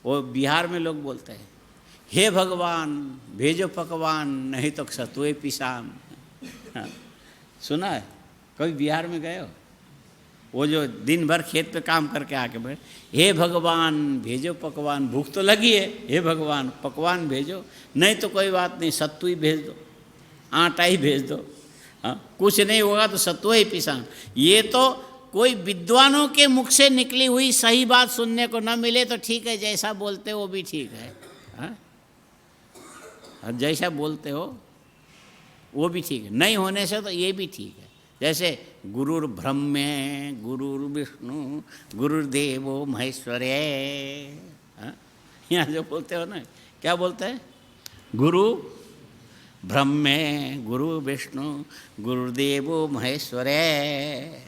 वो बिहार में लोग बोलते हैं, हे भगवान भेजो पकवान, नहीं तो सतुए पिसान। हाँ, सुना है? कभी बिहार में गए हो? वो जो दिन भर खेत पे काम करके आके बैठ, हे भगवान भेजो पकवान, भूख तो लगी है, हे भगवान पकवान भेजो, नहीं तो कोई बात नहीं सत्तू ही भेज दो, आटा ही भेज दो। हाँ, कुछ नहीं होगा तो सत्तू ही पिसान। ये तो कोई विद्वानों के मुख से निकली हुई सही बात सुनने को न मिले तो ठीक है, जैसा बोलते हो वो भी ठीक है। हाँ, जैसा बोलते हो वो भी ठीक है, नहीं होने से तो ये भी ठीक है। जैसे गुरुर ब्रह्मे गुरुर विष्णु गुरुर्देवो महेश्वरे, यहाँ जो बोलते हो ना, क्या बोलते हैं? गुरु ब्रह्मे गुरु विष्णु गुरुदेवो महेश्वरे।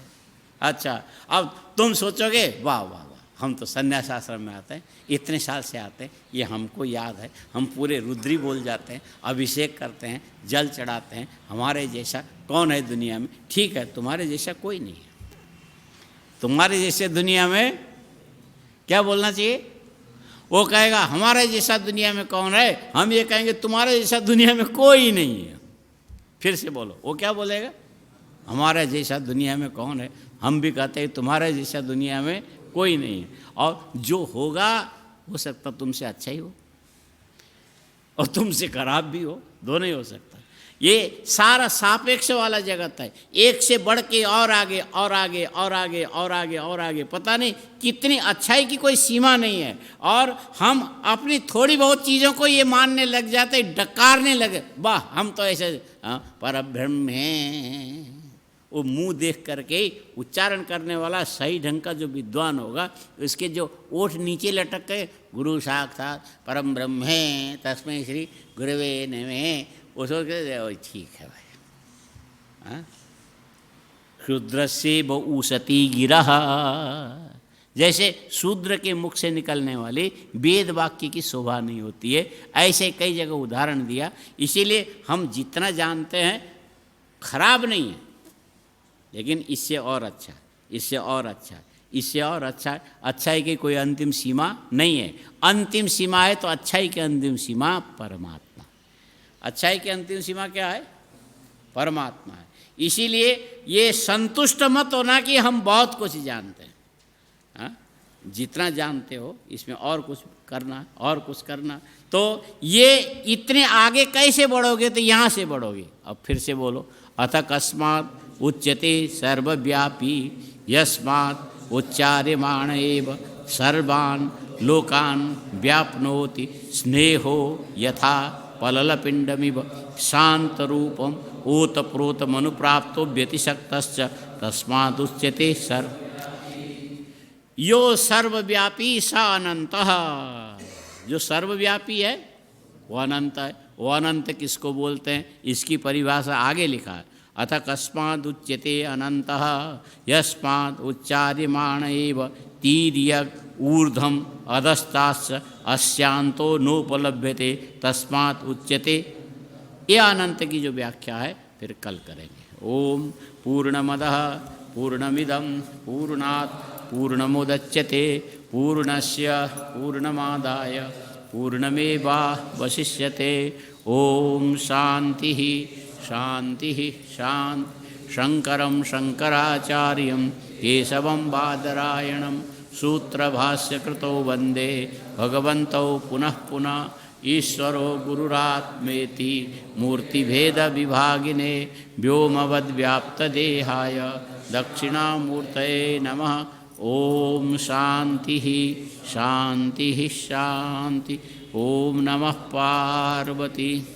अच्छा, अब तुम सोचोगे वाह वाह वाह, हम तो संन्यास आश्रम में आते हैं, इतने साल से आते हैं, ये हमको याद है, हम पूरे रुद्री बोल जाते हैं, अभिषेक करते हैं, जल चढ़ाते हैं, हमारे जैसा कौन है दुनिया में? ठीक है, तुम्हारे जैसा कोई नहीं है। तुम्हारे जैसे दुनिया में क्या बोलना चाहिए? वो कहेगा हमारे जैसा दुनिया में कौन है, हम ये कहेंगे तुम्हारे जैसा दुनिया में कोई नहीं है। फिर से बोलो, वो क्या बोलेगा? हमारे जैसा दुनिया में कौन है, हम भी कहते हैं तुम्हारे जैसा दुनिया में कोई नहीं है। और जो होगा हो सकता तुमसे अच्छा ही हो और तुमसे खराब भी हो, दोनों ही हो सकता है। ये सारा सापेक्ष वाला जगत है, एक से बढ़ के और आगे और आगे और आगे और आगे और आगे, पता नहीं कितनी अच्छाई की कोई सीमा नहीं है। और हम अपनी थोड़ी बहुत चीज़ों को ये मानने लग जाते, डकारने लगे, वाह हम तो ऐसे परब्रह्म हैं। वो मुंह देख करके उच्चारण करने वाला सही ढंग का जो विद्वान होगा, उसके जो ओठ नीचे लटक के गुरु साक्षात परम ब्रह्म है तस्मै श्री गुरवे नमः, वो सोच के ठीक है भाई। शूद्र से बहुसती गिरह, जैसे शूद्र के मुख से निकलने वाले वेद वाक्य की शोभा नहीं होती है, ऐसे कई जगह उदाहरण दिया। इसीलिए हम जितना जानते हैं खराब नहीं है, लेकिन इससे और अच्छा, इससे और अच्छा, इससे और अच्छा, अच्छाई की कोई अंतिम सीमा नहीं है। अंतिम सीमा है तो अच्छाई की अंतिम सीमा परमात्मा। अच्छाई की अंतिम सीमा क्या है? परमात्मा है। इसीलिए ये संतुष्ट मत होना कि हम बहुत कुछ जानते हैं। हाँ, जितना जानते हो इसमें और कुछ करना, और कुछ करना, तो ये इतने आगे कैसे बढ़ोगे? तो यहाँ से बढ़ोगे। अब फिर से बोलो, अथ कस्मात् उच्यते सर्वव्यापी यस्मात् उच्चार्यमाण एव सर्वान् लोकान् व्याप्नोति स्नेहो यथा पललपिंडमिव शांतरूपम ओतप्रोतमनुप्राप्तो व्यतिशक्तश्च तस्मादुच्यते सर्व यो सर्वव्यापी स अनंतः। जो सर्वव्यापी है वो अनंत है। वो अनंत किसको बोलते हैं? इसकी परिभाषा आगे लिखा है, अथ कस्मादुच्यते अनंतः यस्मात् उच्चार्यमाण एव तीर्यग् ऊर्ध्वम् अधस्ताच्च अस्यांतो नोपलभ्यते तस्मात् उच्यते। ये अनंत की जो व्याख्या है फिर कल करेंगे। ओम पूर्णमदः पूर्णमिदं पूर्णात् पूर्णमुदच्यते पूर्णस्य पूर्णमादाय पूर्णमेवावशिष्यते। ओम शांति शांति शांति। शंकरं शंकराचार्यं केशवं बादरायणं सूत्रभाष्यकृतौ वन्दे भगवन्तौ पुनः पुनः ईश्वरो गुरुरात्मेति मूर्तिभेदविभागिने व्योमवद्व्याप्तदेहाय दक्षिणामूर्तये नमः। ओम शांति शांति शांति। ओम नमः पार्वती।